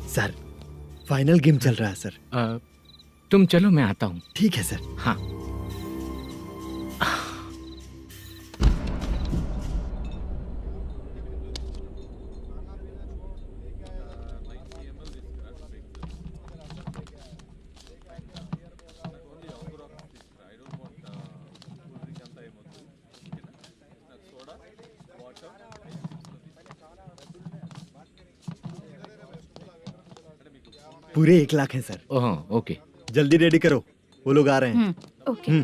सर फाइनल गेम चल रहा है सर। तुम चलो, मैं आता हूँ। ठीक है सर। हाँ। पूरे 1 लाख हैं सर। Oh okay. जल्दी रेडी करो, वो लोग आ रहे हैं। ओके।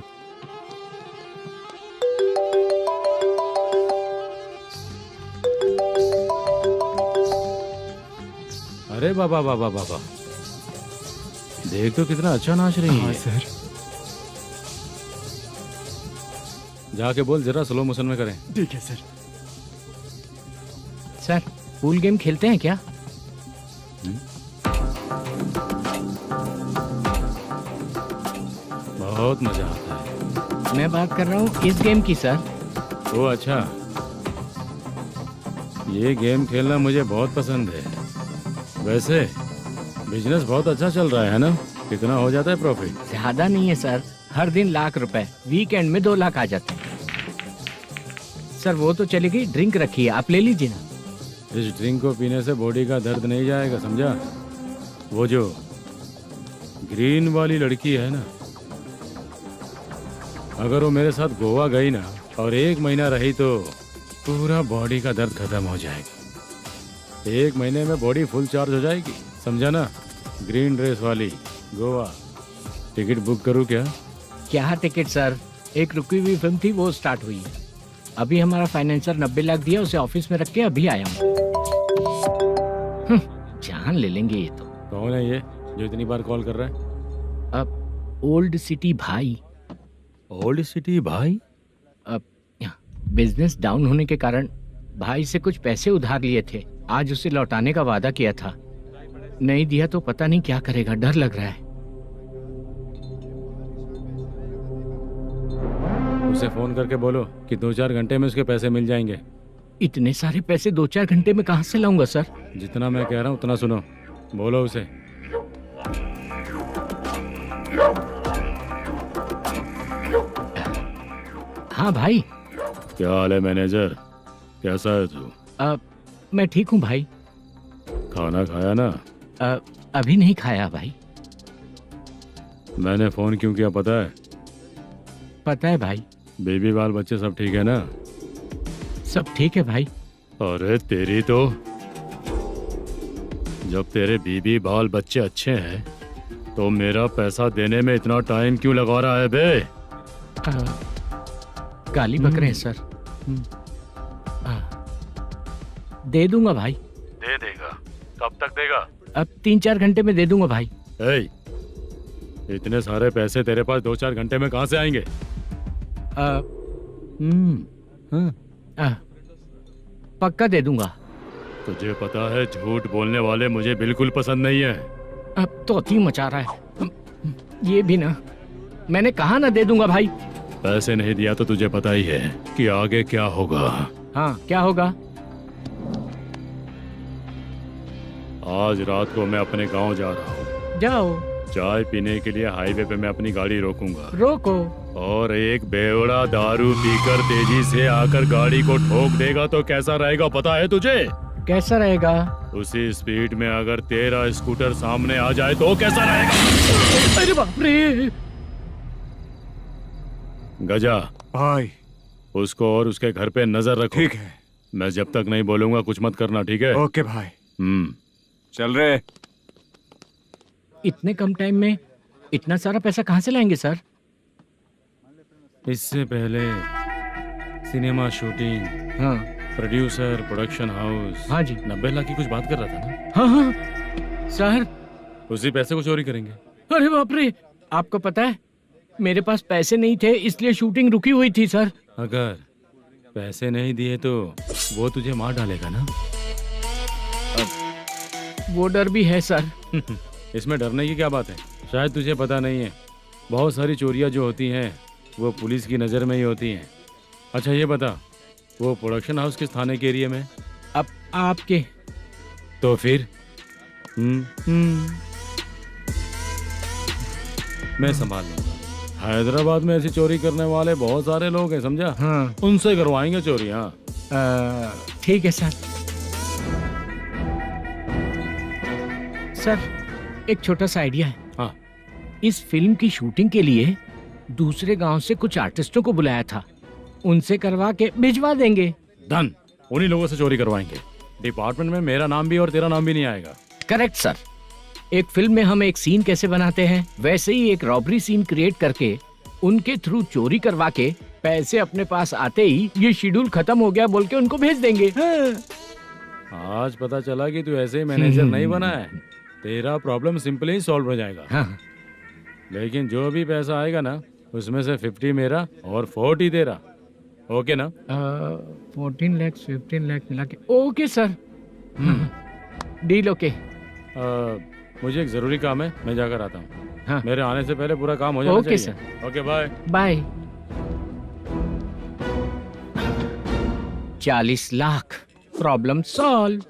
अरे बाबा बाबा बाबा, देख तो कितना अच्छा नाच रही है। सर जाके बोल जरा स्लो मोशन में करें। ठीक है सर। सर पूल गेम खेलते हैं क्या? बहुत मजा आता है। मैं बात कर रहा हूँ इस गेम की सर। ओ अच्छा, ये गेम खेलना मुझे बहुत पसंद है। वैसे बिजनेस बहुत अच्छा चल रहा है ना? कितना हो जाता है प्रॉफिट? ज्यादा नहीं है सर, हर दिन लाख रुपए, वीकेंड में 2 लाख आ जाते हैं। सर वो तो चली गई, ड्रिंक रखी है, आप ले लीजिए ना। इस ड्रिंक को पीने से बॉडी का दर्द नहीं जाएगा, समझा? वो जो ग्रीन वाली लड़की है ना, अगर वो मेरे साथ गोवा गई ना और 1 महीना रही तो पूरा बॉडी का दर्द खत्म हो जाएगा। 1 महीने में बॉडी फुल चार्ज हो जाएगी, समझा ना? ग्रीन ड्रेस वाली गोवा। टिकट बुक करूँ क्या? क्या टिकट सर, एक रुकी हुई फिल्म थी, वो स्टार्ट हुई है। अभी हमारा फाइनेंसर 90 लाख दिया, उसे ऑफिस में रख के अभी आया हूँ। जान ले लेंगे ये तो। कौन है ये जो इतनी बार कॉल कर रहा है? अब ओल्ड सिटी भाई। ओल्ड सिटी भाई? अब बिजनेस डाउन होने के कारण भाई से कुछ पैसे उधार लिए थे, आज उसे लौटाने का वादा किया था। नहीं दिया तो पता नहीं क्या करेगा, डर लग रहा है। उसे फोन करके बोलो कि 2-4 घंटे में उसके पैसे मिल जाएंगे। इतने सारे पैसे 2-4 घंटे में कहाँ से लाऊंगा सर? जितना मैं कह रहा हूँ उतना सुनो, बोलो उसे। हाँ भाई। क्या हाल है मैनेजर, कैसा है तू? मैं ठीक हूँ भाई। खाना खाया ना? अभी नहीं खाया भाई। मैंने फोन क्यों किया पता है? पता है भाई। बेबी बाल बच्चे सब ठीक है ना? सब ठीक है भाई। अरे तेरी तो, जब तेरे बीबी बाल बच्चे अच्छे हैं तो मेरा पैसा देने में इतना टाइम क्यों लगा रहा है बे? गाली बक रहे हैं सर। दे दूंगा भाई। दे देगा? कब तक देगा? अब 3-4 घंटे में दे दूंगा भाई। इतने सारे पैसे तेरे पास 2-4 घंटे में कहाँ से आएंगे? पक्का दे दूंगा। तुझे पता है झूठ बोलने वाले मुझे बिल्कुल पसंद नहीं है। अब तोती मचा रहा है ये भी ना। मैंने कहा ना दे दूंगा भाई। पैसे नहीं दिया तो तुझे पता ही है कि आगे क्या होगा। हाँ क्या होगा? आज रात को मैं अपने गांव जा रहा हूँ। जाओ। चाय पीने के लिए हाईवे पे मैं अपनी गाड़ी रोकूंगा। रोको। और एक बेवड़ा दारू पीकर तेजी से आकर गाड़ी को ठोक देगा तो कैसा रहेगा पता है तुझे? कैसा रहेगा? उसी स्पीड में अगर तेरा स्कूटर सामने आ जाए तो कैसा रहेगा? अरे बाप रे। गजा भाई, उसको और उसके घर पे नजर रखो। ठीक है। मैं जब तक नहीं बोलूंगा कुछ मत करना, ठीक है? ओके भाई। चल रहे। इतने कम टाइम में इतना सारा पैसा कहाँ से लाएंगे सर? इससे पहले सिनेमा शूटिंग, हाँ, प्रोड्यूसर, प्रोडक्शन हाउस, हाँ जी, 90 लाख की कुछ बात कर रहा था ना? हाँ हाँ सर। उसी पैसे को चोरी करेंगे। अरे बाप रे, आपको पता है मेरे पास पैसे नहीं थे इसलिए शूटिंग रुकी हुई थी सर। अगर पैसे नहीं दिए तो वो तुझे मार डालेगा ना? वो डर भी है सर। इसमें डरने की क्या बात है? शायद तुझे पता नहीं है, बहुत सारी चोरियां जो होती हैं वो पुलिस की नज़र में ही होती हैं। अच्छा ये बता, वो प्रोडक्शन हाउस किस थाने के एरिया में? अब आपके। तो फिर मैं संभाल लूंगा। हैदराबाद में ऐसी चोरी करने वाले बहुत सारे लोग हैं, समझा? हाँ। उनसे करवाएंगे चोरी। हाँ ठीक है सर। सर एक छोटा सा आइडिया है। हाँ। इस फिल्म की शूटिंग के लिए दूसरे गांव से कुछ आर्टिस्टों को बुलाया था, उनसे करवा के भिजवा देंगे। डन। उन्हीं लोगों से चोरी करवाएंगे। डिपार्टमेंट में मेरा नाम भी और तेरा नाम भी नहीं आएगा। Correct sir. एक फिल्म में हम एक सीन कैसे बनाते हैं वैसे ही एक रॉबरी सीन क्रिएट करके उनके थ्रू चोरी करवा के पैसे अपने पास आते ही ये शेड्यूल खत्म हो गया बोल के उनको भेज देंगे। आज पता चला कि तू ऐसे ही मैनेजर नहीं बना है। तेरा प्रॉब्लम सिंपली ही सॉल्व हो जाएगा। हाँ। लेकिन जो भी पैसा आएगा ना उसमें से 50 मेरा और 40 तेरा। ओके ना? 14 लाख 15 लाख मिला के। Okay sir. Deal okay. मुझे एक जरूरी काम है, मैं जाकर आता हूँ। हाँ। मेरे आने से पहले पूरा काम हो जाना ओके चाहिए। Sir. Okay bye. Bye. 40 lakh problem solve.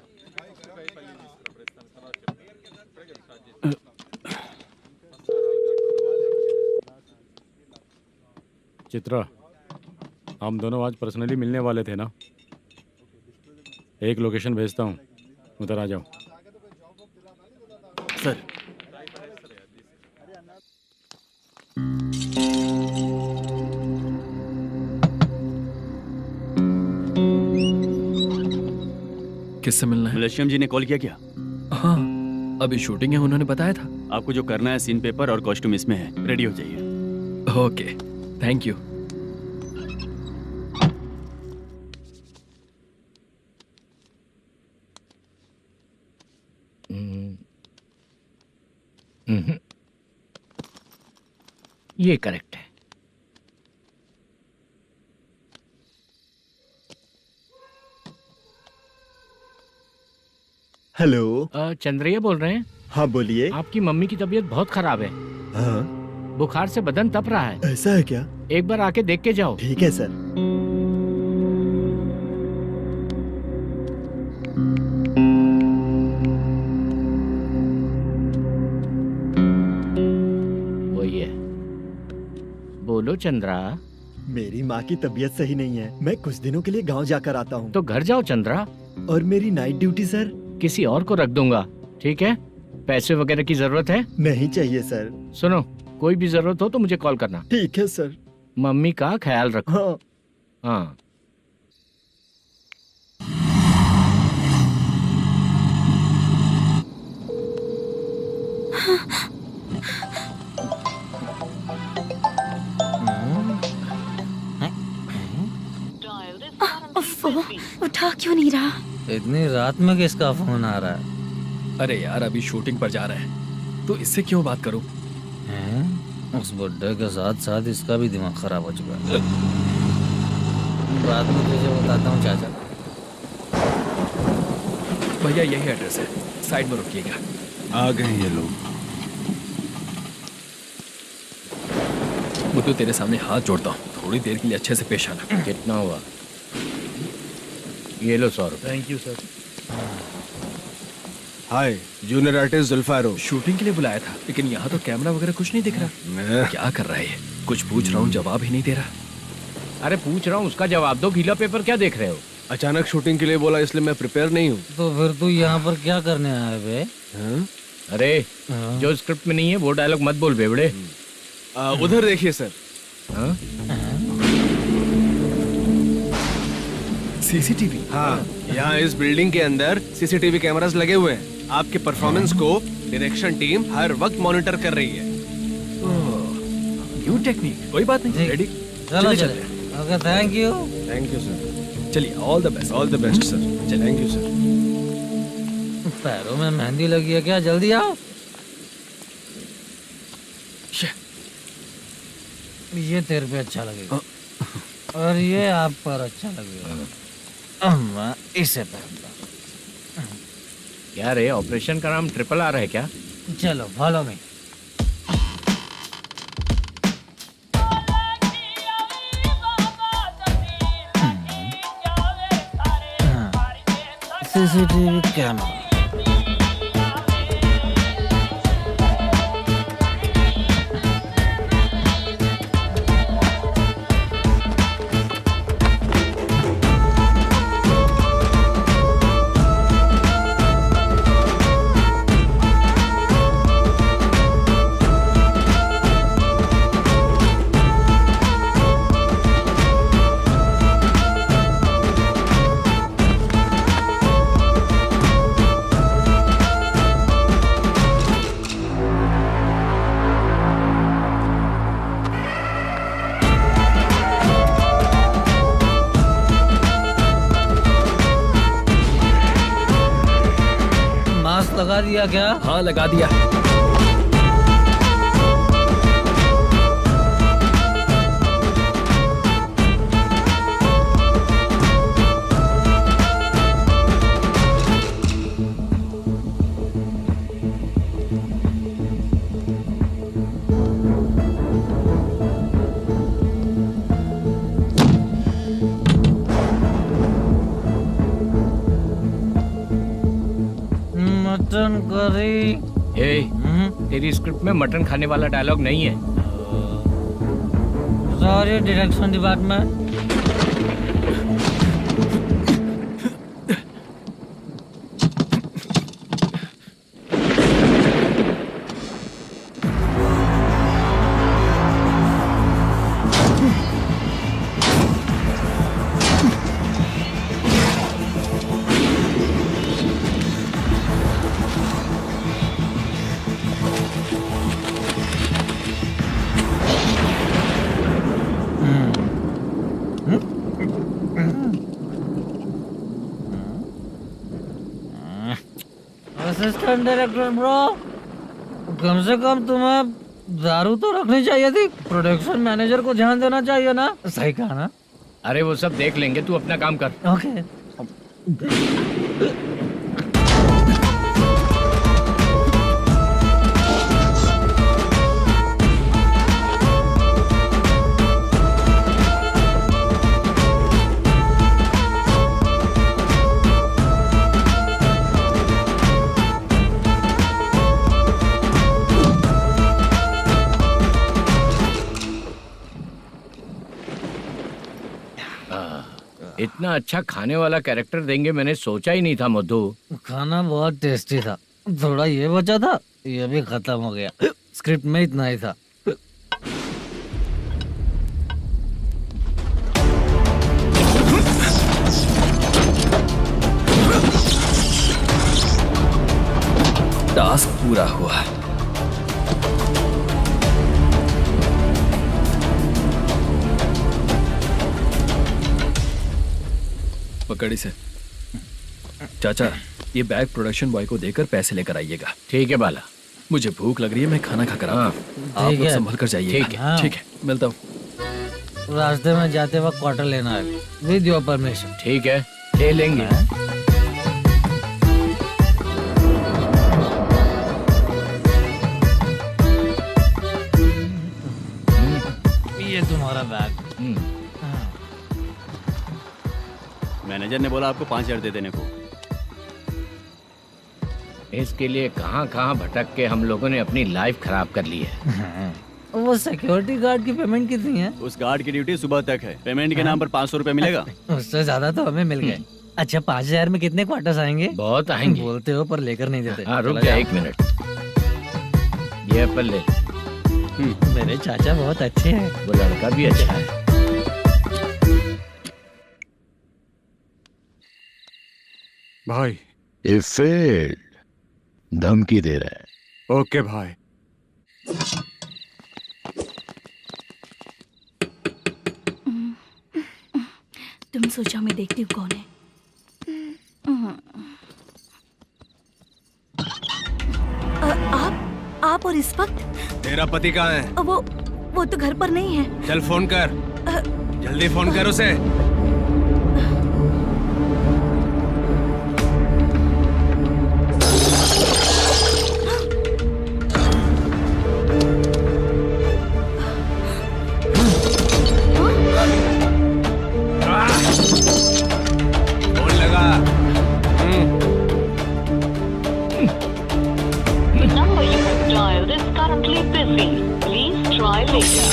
Chitra, हम दोनों आज पर्सनली मिलने वाले थे ना? एक लोकेशन भेजता हूँ, उधर आ जाओ। सर किससे मिलना है? मलेशियम जी ने कॉल किया क्या? हाँ, अभी शूटिंग है, उन्होंने बताया था। आपको जो करना है सीन पेपर और कॉस्ट्यूम इसमें है, रेडी हो जाइए। Okay, thank you. ये करेक्ट है। हेलो। चंद्रैया बोल रहे हैं? हाँ बोलिए। आपकी मम्मी की तबीयत बहुत खराब है। हाँ। बुखार से बदन तप रहा है। ऐसा है क्या? एक बार आके देख के जाओ। ठीक है सर। वही है। बोलो चंद्रा। मेरी माँ की तबीयत सही नहीं है, मैं कुछ दिनों के लिए गांव जाकर आता हूँ। तो घर जाओ चंद्रा। और मेरी नाइट ड्यूटी सर? किसी और को रख दूंगा, ठीक है? पैसे वगैरह की जरूरत है? नहीं चाहिए सर। सुनो, कोई भी जरूरत हो तो मुझे कॉल करना। ठीक है सर। मम्मी का ख्याल रखो। हाँ। हाँ। उठा क्यों नहीं रहा? इतनी रात में किसका फोन आ रहा है? अरे यार, अभी शूटिंग पर जा रहे हैं तो इससे क्यों बात करूं? हैं? उस बुड्ढे के साथ साथ इसका भी दिमाग खराब हो चुका है। रात में तुझे बताता हूँ चाचा। भैया यही एड्रेस है, साइड में रुकिएगा। आ गए ये लोग। मुझे तेरे सामने हाथ जोड़ता हूँ, थोड़ी देर के लिए अच्छे से पेश आना। कितना हुआ? ये लो 100 रुपए। Thank you sir. Hi, junior artist Zulfar हूँ। शूटिंग के लिए बुलाया था, लेकिन यहाँ तो कैमरा वगैरह कुछ नहीं दिख रहा। क्या कर रहा है ये? कुछ पूछ रहा हूँ, जवाब ही नहीं दे रहा। अरे पूछ रहा हूँ, उसका जवाब दो। गीला पेपर क्या देख रहे हो? अचानक शूटिंग के लिए बोला, इसलिए मैं प्रिपेयर नहीं हूँ। तो फिर तू यहाँ पर क्या करने आया बे? अरे जो स्क्रिप्ट में नहीं है वो डायलॉग मत बोल बेवड़े। उधर देखिए सर। सीसीटीवी? हाँ, यहाँ इस बिल्डिंग के अंदर सीसीटीवी कैमरास लगे हुए हैं। आपके परफॉर्मेंस को डायरेक्शन टीम हर वक्त मॉनिटर कर रही है। न्यू टेक्निक, कोई बात नहीं। रेडी? चलो चले। Okay, thank you. Thank you sir. चलिए, all the best. All the best sir. Thank you sir. पैरों में मेहंदी लगी है क्या? जल्दी आओ। ये तेरे पे अच्छा लगेगा और ये आप पर अच्छा लगेगा। मैं इसे पहनता। क्या रे, ऑपरेशन का नाम ट्रिपल आर है क्या? चलो फॉलो मी। CCTV camera. लगा दिया क्या? हाँ, लगा दिया। Mutton curry. तेरी स्क्रिप्ट में मटन खाने वाला डायलॉग नहीं है। Sorry direction department. Assistant director bro, कम से कम तुम्हें दारू तो रखनी चाहिए थी। प्रोडक्शन मैनेजर को ध्यान देना चाहिए ना। सही कहा ना? अरे वो सब देख लेंगे, तू अपना काम कर। ओके। इतना अच्छा खाने वाला कैरेक्टर देंगे मैंने सोचा ही नहीं था मधु। खाना बहुत टेस्टी था। थोड़ा ये बचा था, ये भी खत्म हो गया। स्क्रिप्ट में इतना ही था। टास्क पूरा हुआ। पकड़ी से। चाचा, ये बैग प्रोडक्शन बॉय को देकर पैसे लेकर आइएगा। ठीक है बाला। मुझे भूख लग रही है, मैं खाना खाकर आता हूँ। आप लोग संभल कर जाइए। ठीक है। ठीक है, मिलता हूँ। रास्ते में जाते वक्त क्वार्टर लेना है, विद योर परमिशन। ठीक है, ले लेंगे। ये तुम्हारा बैग। मैनेजर ने बोला आपको 5,000 दे देने को। इसके लिए कहाँ कहाँ भटक के हम लोगों ने अपनी लाइफ खराब कर ली है। वो सिक्योरिटी गार्ड की पेमेंट कितनी है? उस गार्ड की ड्यूटी सुबह तक है। पेमेंट के नाम पर 500 रुपए मिलेगा। उससे ज्यादा तो हमें मिल गए। अच्छा 5,000 में कितने क्वार्टर्स आएंगे? बहुत आएंगे। बोलते हो पर लेकर नहीं देते। हाँ रुक जा 1 मिनट, ये एप्पल ले। मेरे चाचा बहुत अच्छे हैं। वो लड़का भी अच्छा है। भाई ये फेल्ड धमकी दे रहा है। ओके भाई। तुम सोचो मैं देखती हूँ कौन है। आप और इस वक्त? तेरा पति कहाँ है? वो तो घर पर नहीं है। चल फोन कर, जल्दी फोन कर उसे। फोन लगा। number you have dialed is currently busy. Please try later.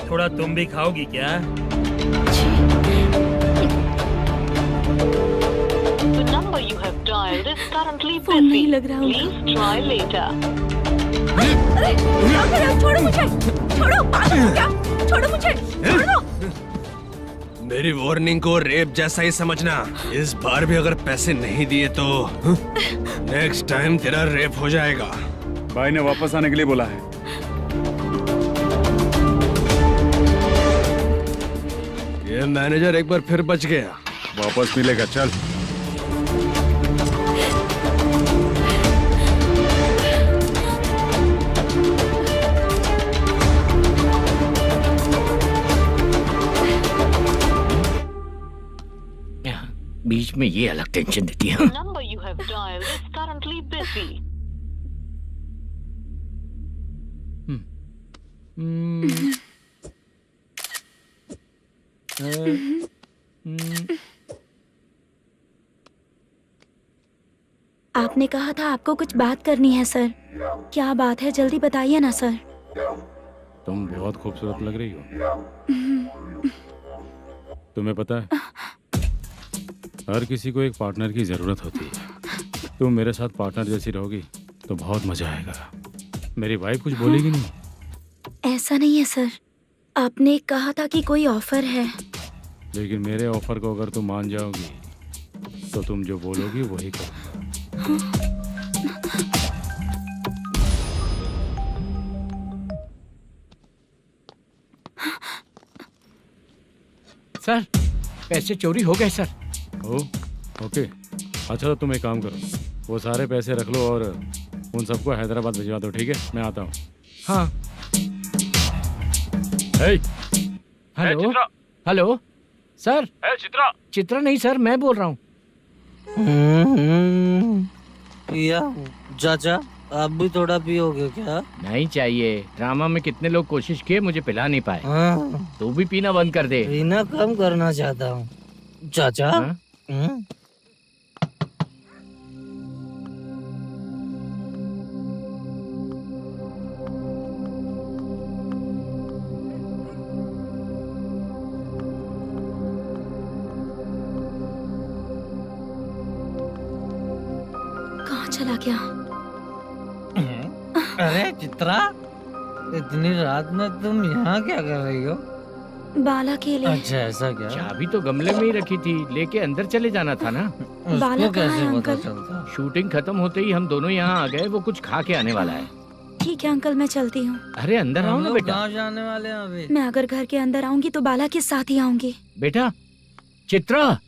थोड़ा तुम भी खाओगी क्या? The number you have dialed is currently phone नहीं busy. लग रहा होगा। Please try later. अरे क्या कर रहे हो? छोड़ो मुझे, छोड़ो, पागल हो क्या? छोड़ो मुझे, छोड़ो। मेरी वार्निंग को रेप जैसा ही समझना। इस बार भी अगर पैसे नहीं दिए तो नेक्स्ट टाइम तेरा रेप हो जाएगा। भाई ने वापस आने के लिए बोला है। ये मैनेजर एक बार फिर बच गया। वापस मिलेगा, चल। बीच में ये अलग टेंशन देती है। The number you have dialed is currently busy. आपने कहा था आपको कुछ बात करनी है सर। क्या बात है, जल्दी बताइए ना सर। तुम बहुत खूबसूरत लग रही हो। तुम्हें पता है, हर किसी को एक पार्टनर की जरूरत होती है। तुम मेरे साथ पार्टनर जैसी रहोगी तो बहुत मजा आएगा। मेरी वाइफ कुछ बोलेगी नहीं? ऐसा नहीं है सर, आपने कहा था कि कोई ऑफर है। लेकिन मेरे ऑफर को अगर तुम मान जाओगी तो तुम जो बोलोगी वही करूँगा। सर पैसे चोरी हो गए सर। ओके, अच्छा तो तुम एक काम करो, वो सारे पैसे रख लो और उन सबको हैदराबाद भिजवा दो, ठीक है? मैं आता हूँ। हाँ। Hello hello sir. चित्रा नहीं सर, मैं बोल रहा हूँ। या चाचा आप भी थोड़ा पियोगे क्या? नहीं चाहिए। ड्रामा में कितने लोग कोशिश किए, मुझे पिला नहीं पाए। तू भी पीना बंद कर दे। पीना कम करना चाहता हूँ चाचा। कहाँ चला गया? अरे चित्रा, इतनी रात में तुम यहाँ क्या कर रही हो? बाला के लिए। अच्छा ऐसा क्या? चाबी तो गमले में ही रखी थी, लेके अंदर चले जाना था ना। बाला उसको कहाँ है कैसे पता अंकल? चलता? शूटिंग खत्म होते ही हम दोनों यहाँ आ गए। वो कुछ खा के आने वाला है। ठीक है अंकल, मैं चलती हूँ। अरे अंदर आओ हम ना लोग बेटा। कहाँ जाने वाले हैं अभी? मैं अगर घर के अंदर आऊंगी तो बाला के साथ ही आऊंगी। बेटा चित्रा।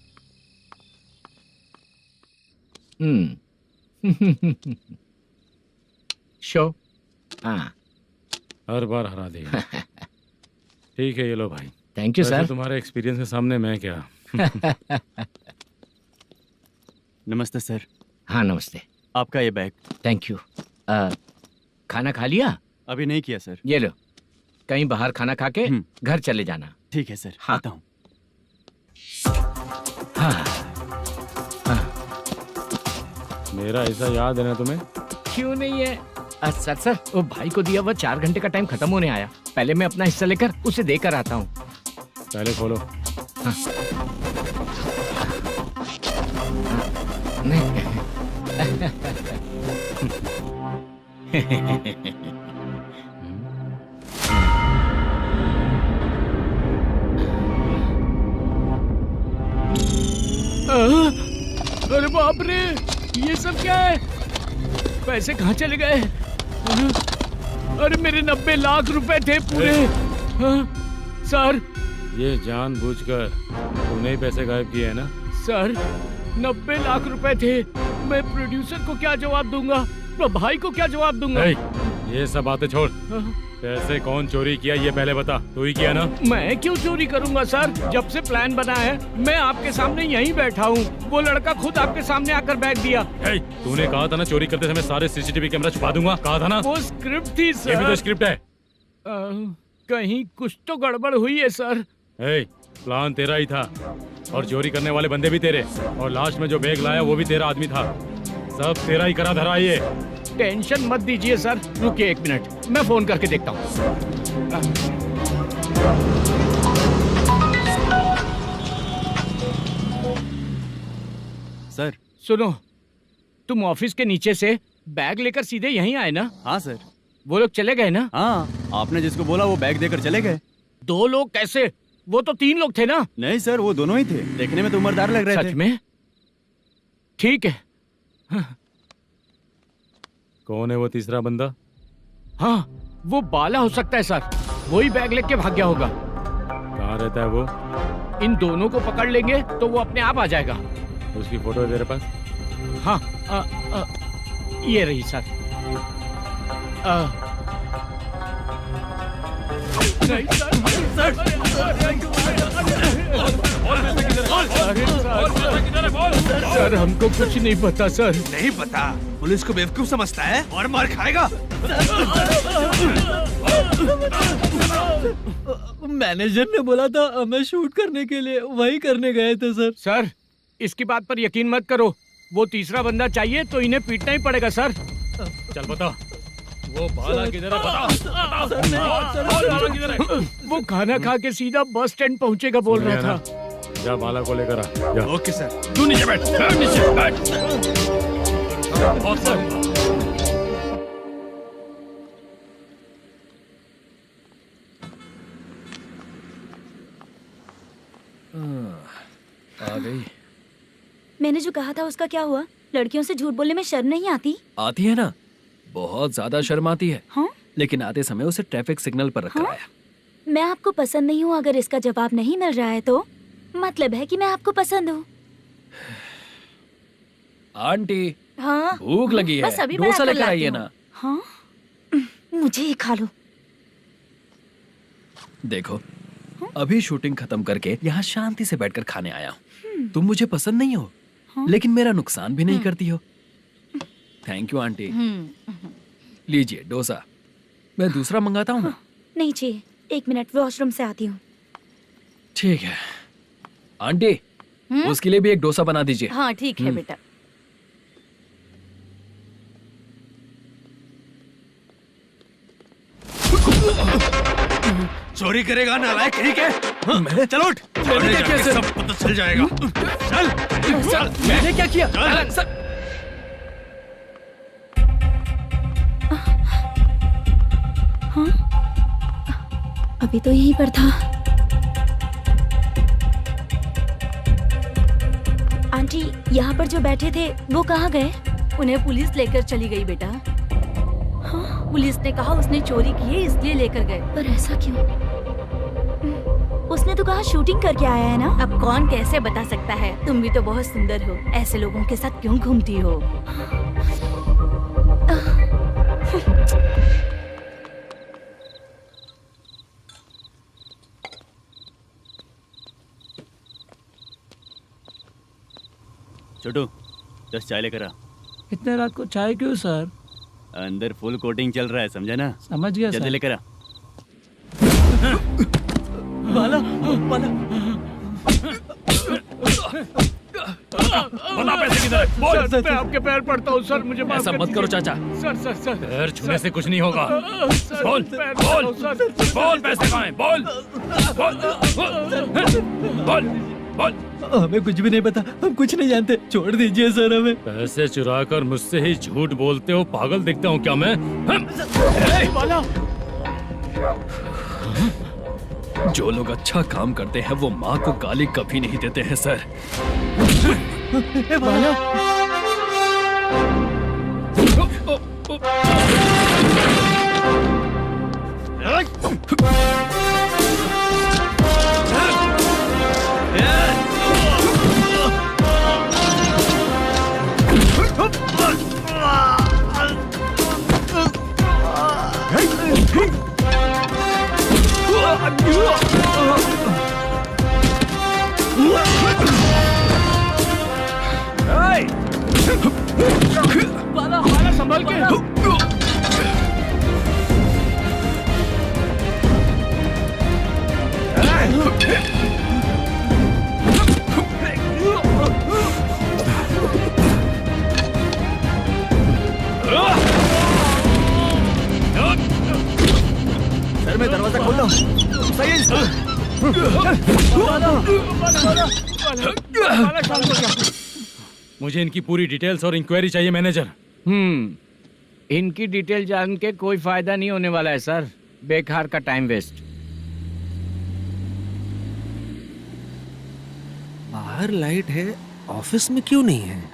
शो। हाँ हर बार हरा देगा। ठीक है, ये लो भाई। Thank you sir. तुम्हारे एक्सपीरियंस के सामने मैं क्या। नमस्ते सर। हाँ नमस्ते। आपका ये बैग। Thank you. खाना खा लिया? अभी नहीं किया सर। ये लो, कहीं बाहर खाना खा के घर चले जाना। ठीक है सर। हाँ। आता हूँ। मेरा ऐसा याद है ना तुम्हें? क्यों नहीं है? सर वो भाई को दिया हुआ 4 घंटे का टाइम खत्म होने आया। पहले मैं अपना हिस्सा लेकर उसे देकर आता हूँ। पहले खोलो। अरे बाप रे, ये सब क्या है? पैसे कहाँ चले गए? अरे मेरे 90 लाख रुपए थे पूरे। सर, ये जानबूझकर तूने ही पैसे गायब किए हैं ना? सर 90 लाख रुपए थे। मैं प्रोड्यूसर को क्या जवाब दूंगा? तो भाई को क्या जवाब दूंगा? ये सब बातें छोड़। पैसे कौन चोरी किया ये पहले बता। तू ही किया ना? मैं क्यों चोरी करूंगा सर? जब से प्लान बना है मैं आपके सामने यहीं बैठा हूँ। वो लड़का खुद आपके सामने आकर बैग दिया। तूने कहा था ना चोरी करते समय सारे सीसीटीवी कैमरा छुपा दूंगा, कहा था ना? वो स्क्रिप्ट थी सर। ये भी तो स्क्रिप्ट है। कहीं कुछ तो गड़बड़ हुई है सर। प्लान तेरा ही था और चोरी करने वाले बंदे भी तेरे, और लास्ट में जो बैग लाया वो भी तेरा आदमी था। सब तेरा ही करा धरा ये। टेंशन मत दीजिए सर। रुकिए 1 मिनट, मैं फोन करके देखता हूँ। सर सुनो, तुम ऑफिस के नीचे से बैग लेकर सीधे यहीं आए ना? हाँ सर। वो लोग चले गए ना? हाँ, आपने जिसको बोला वो बैग देकर चले गए। 2 लोग कैसे? वो तो 3 लोग थे ना? नहीं सर, वो दोनों ही थे। देखने में तो उम्रदार लग रहे थे। सच में? ठीक है। कौन है वो तीसरा बंदा? हाँ, वो बाला हो सकता है सर। वही बैग लेके भाग गया होगा। कहाँ रहता है वो? इन दोनों को पकड़ लेंगे तो वो अपने आप आ जाएगा। उसकी फोटो है तेरे पास? हाँ, ये रही सर। नहीं सर, हमको कुछ नहीं पता सर। नहीं पता? पुलिस को बेवकूफ समझता है और मार खाएगा। मैनेजर ने बोला था हमें शूट करने के लिए, वही करने गए थे सर। सर, इसकी बात पर यकीन मत करो। वो तीसरा बंदा चाहिए तो इन्हें पीटना ही पड़ेगा सर। चल बता, वो बाला किधर है? बता। बाला किधर है? वो खाना खा के सीधा बस स्टैंड पहुंचेगा बोल रहा था। जा बाला को लेकर आ। जा। Okay sir. तू नीचे बैठ। नीचे बैठ। आ गई। मैंने जो कहा था उसका क्या हुआ? लड़कियों से झूठ बोलने में शर्म नहीं आती? आती है ना, बहुत ज्यादा शर्म आती है। हाँ? लेकिन आते समय उसे ट्रैफिक सिग्नल पर रखा हाँ? आया। मैं आपको पसंद नहीं हूँ अगर इसका जवाब नहीं मिल रहा है तो मतलब है कि मैं आपको पसंद हूँ। आंटी, हाँ? भूख लगी है, बस अभी डोसा बनाकर लेकर लाती आइए हूँ। ना। हाँ? मुझे ही खा लो। देखो, अभी शूटिंग खत्म करके यहाँ शांति से बैठकर खाने आया हूँ। तुम मुझे पसंद नहीं हो, लेकिन मेरा नुकसान भी नहीं करती हो। Thank you aunty. लीजिए डोसा। मैं दूसरा मंगाता हूँ ना? नहीं चाहिए, 1 मिनट वॉशरूम से आती हूँ। ठीक है आंटी, उसके लिए भी एक डोसा बना दीजिए। हाँ ठीक है बेटा। चोरी करेगा नालायक कहीं के? मैं? चलो उठ। मैंने क्या किया? सब पता चल जाएगा। चल। सर, मैंने क्या किया? सर, हाँ? अभी तो यहीं पर था। आंटी, यहाँ पर जो बैठे थे वो कहाँ गए? उन्हें पुलिस लेकर चली गई बेटा। हाँ? पुलिस ने कहा उसने चोरी की है इसलिए लेकर गए। पर ऐसा क्यों? उसने तो कहा शूटिंग करके आया है ना। अब कौन कैसे बता सकता है? तुम भी तो बहुत सुंदर हो, ऐसे लोगों के साथ क्यों घूमती हो? छोटू 10 चाय लेकर आ। इतने रात को चाय क्यों सर? अंदर फुल कोटिंग चल रहा है, समझा ना? समझ गया जल्दी सर। लेकर आ। बाला, बाला। बता पैसे किधर है? बोल। सर, मैं आपके पैर पड़ता हूँ सर, मुझे माफ ऐसा कर मत करो दीजिए। चाचा। सर पैर छूने से कुछ नहीं होगा। सर, बोल पैर बोल पड़ता हूँ, सर। बोल, पैसे कहाँ हैं? बोल बोल बोल बोल। हमें कुछ भी नहीं पता, हम कुछ नहीं जानते, छोड़ दीजिए सर हमें। पैसे चुरा कर मुझसे ही झूठ बोलते हो, पागल दिखता हूँ क्या मैं? जो लोग अच्छा काम करते हैं वो माँ को गाली कभी नहीं देते हैं सर। बाला संभाल के। सर मैं दरवाजा खोलता हूँ। सही है सर। मुझे इनकी पूरी डिटेल्स और इंक्वायरी चाहिए मैनेजर। इनकी डिटेल जान के कोई फायदा नहीं होने वाला है सर, बेकार का टाइम वेस्ट। बाहर लाइट है, ऑफिस में क्यों नहीं है?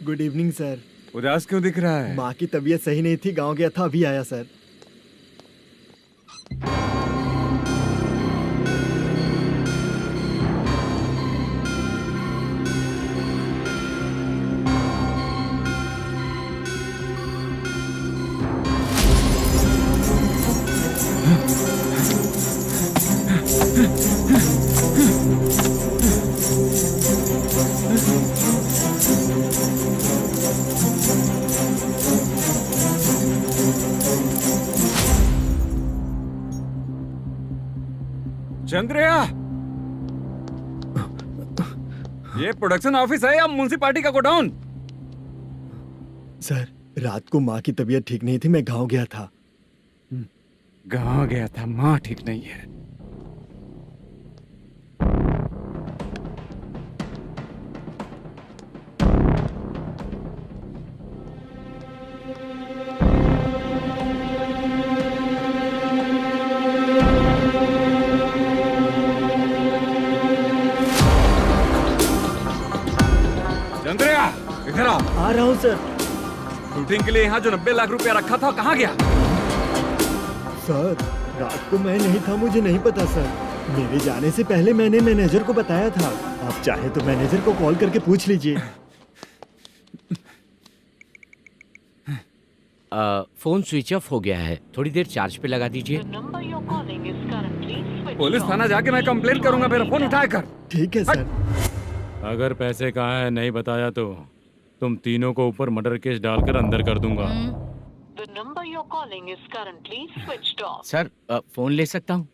Good evening sir. उदास क्यों दिख रहा है? माँ की तबीयत सही नहीं थी, गांव गया था, अभी आया सर। चंद्रया, ये प्रोडक्शन ऑफिस है या म्युनिसिपालिटी का गोडाउन? सर रात को माँ की तबीयत ठीक नहीं थी, मैं गांव गया था। गांव गया था, माँ ठीक नहीं है। चंद्रया, इधर आओ। आ रहा हूँ सर। शूटिंग के लिए यहाँ जो 90 लाख रुपया रखा था, कहाँ गया? सर रात को मैं नहीं था, मुझे नहीं पता सर। मेरे जाने से पहले मैंने मैनेजर को बताया था। आप चाहे तो मैनेजर को कॉल करके पूछ लीजिए। फोन स्विच ऑफ हो गया है, थोड़ी देर चार्ज पे लगा दीजिए। पुलिस थाना जाके मैं कंप्लेंट करूंगा, मेरा फोन उठाया कर। ठीक है सर। अगर पैसे कहाँ है नहीं बताया तो तुम तीनों को ऊपर मर्डर केस डालकर अंदर कर दूंगा। सर फोन ले सकता हूँ?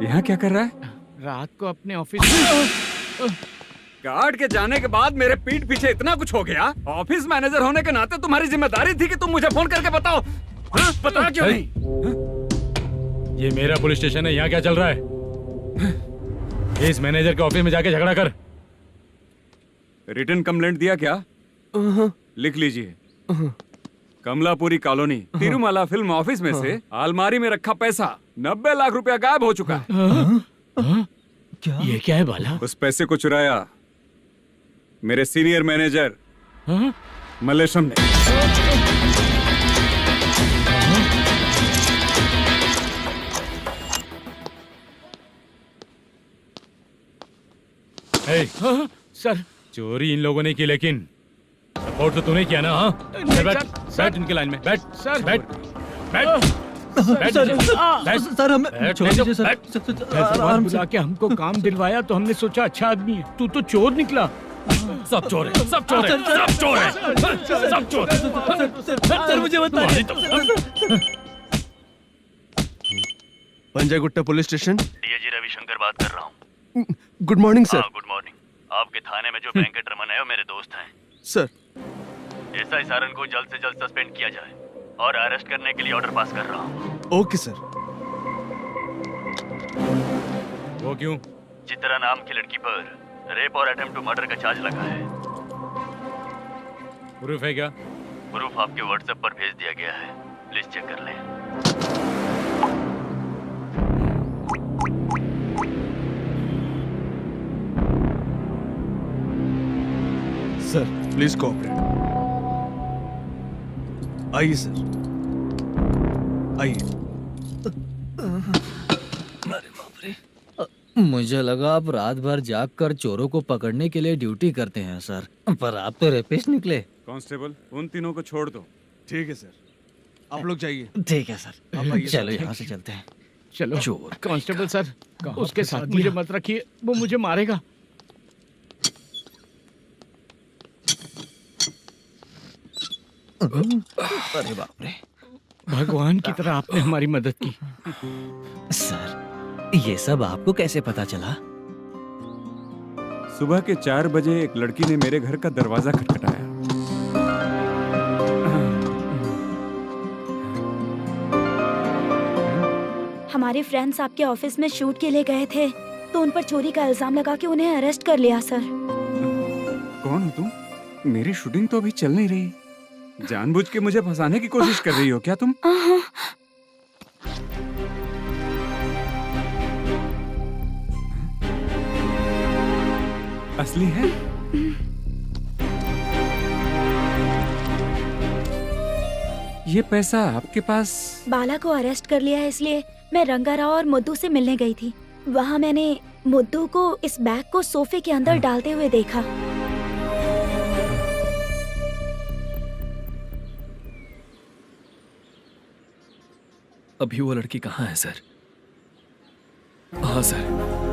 यहाँ क्या कर रहा है? रात को अपने ऑफिस गार्ड के जाने के बाद मेरे पीठ पीछे इतना कुछ हो गया। ऑफिस मैनेजर होने के नाते तुम्हारी जिम्मेदारी थी कि तुम मुझे फोन करके बताओ। हाँ? पता क्यों नहीं? ये मेरा पुलिस स्टेशन है, यहाँ क्या चल रहा है? इस मैनेजर के ऑफिस में जाके झगड़ा कर। रिटन कंप्लेंट दिया क्या? लिख लीजिए। Kamalapuri colony, Tirumala film office में से अलमारी में रखा पैसा 90 लाख रुपया गायब हो चुका है। क्या? ये क्या है बाला? उस पैसे को चुराया मेरे सीनियर मैनेजर मल्लेशम ने। ए, हाँ, सर चोरी इन लोगों ने की, लेकिन सपोर्ट तो तूने किया ना? हाँ, चल बैठ, बैठ इनके लाइन में, बैठ, सर बैठ, बैठ, बैठ, सर हमें बैठ, छोड़ दीजिए सर। आराम बुला के हमको काम दिलवाया तो हमने सोचा अच्छा आदमी है, तू तो चोर निकला। सब चोर है, सब चोर है, सब चोर है, सब चोर है। सर मुझे बताइए। Panjagutta police station. DIG Ravishankar बात कर रहा हूँ। Good morning sir. Good morning. आपके थाने में जो वेंकटरमन है वो मेरे दोस्त हैं। सर एसआई सारन को जल्द से जल्द सस्पेंड किया जाए और अरेस्ट करने के लिए ऑर्डर पास कर रहा हूँ। Okay sir. वो क्यों? चित्रा नाम की लड़की पर रेप और अटेम्प्ट टू मर्डर का चार्ज लगा है। प्रूफ है क्या? प्रूफ आपके व्हाट्सएप पर भेज दिया गया है, प्लीज चेक कर लें। Sir please cooperate. आइए सर, आइए। मुझे लगा आप रात भर जाग कर चोरों को पकड़ने के लिए ड्यूटी करते हैं सर, पर आप तो रेपिस्ट निकले। कांस्टेबल, उन तीनों को छोड़ दो। ठीक है सर, आप लोग जाइए। ठीक है सर, आप आइए। चलो यहाँ से चलते हैं। चलो चोर कांस्टेबल सर, उसके साथ मुझे मत रखिए, वो मुझे मारेगा। अरे बाप रे, भगवान की तरह आपने हमारी मदद की। सर ये सब आपको कैसे पता चला? सुबह के 4 बजे एक लड़की ने मेरे घर का दरवाजा खटखटाया। हमारे फ्रेंड्स आपके ऑफिस में शूट के लिए गए थे तो उन पर चोरी का इल्जाम लगा के उन्हें अरेस्ट कर लिया सर। कौन हो तुम? मेरी शूटिंग तो अभी चल नहीं रही। जानबूझ के मुझे फंसाने की कोशिश कर रही हो क्या तुम? असली है? ये पैसा आपके पास? बाला को अरेस्ट कर लिया है इसलिए मैं रंगाराव और मुद्दू से मिलने गई थी। वहाँ मैंने मुद्दू को इस बैग को सोफे के अंदर डालते हुए देखा। अभी वो लड़की कहाँ है सर? हाँ सर।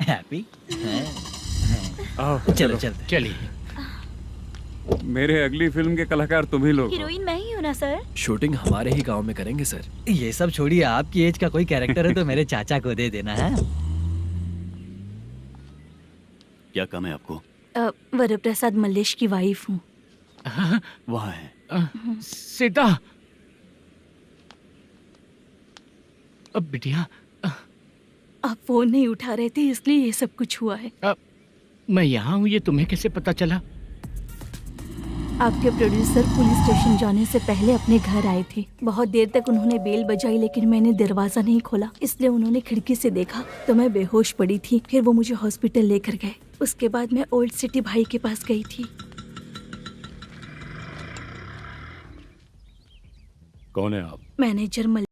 हैप्पी? आओ, चलो चलते। चलिए। मेरे अगली फिल्म के कलाकार तुम ही लोग हो। हीरोइन मैं ही हूँ ना सर? शूटिंग हमारे ही गांव में करेंगे सर। ये सब छोड़िए, आपकी एज का कोई कैरेक्टर है तो मेरे चाचा को दे देना है। क्या काम है आपको? वरप्रसाद मल्लेश की वाइफ हूँ। वहाँ है। सीता। अब बिटिया, आप फोन नहीं उठा रहे थे इसलिए ये सब कुछ हुआ है। मैं यहाँ हूँ, ये तुम्हें कैसे पता चला? आपके प्रोड्यूसर पुलिस स्टेशन जाने से पहले अपने घर आए थे। बहुत देर तक उन्होंने बेल बजाई लेकिन मैंने दरवाजा नहीं खोला, इसलिए उन्होंने खिड़की से देखा तो मैं बेहोश पड़ी थी। फिर वो मुझे हॉस्पिटल लेकर गए। उसके बाद मैं ओल्ड सिटी भाई के पास गई थी। कौन है आप? मैनेजर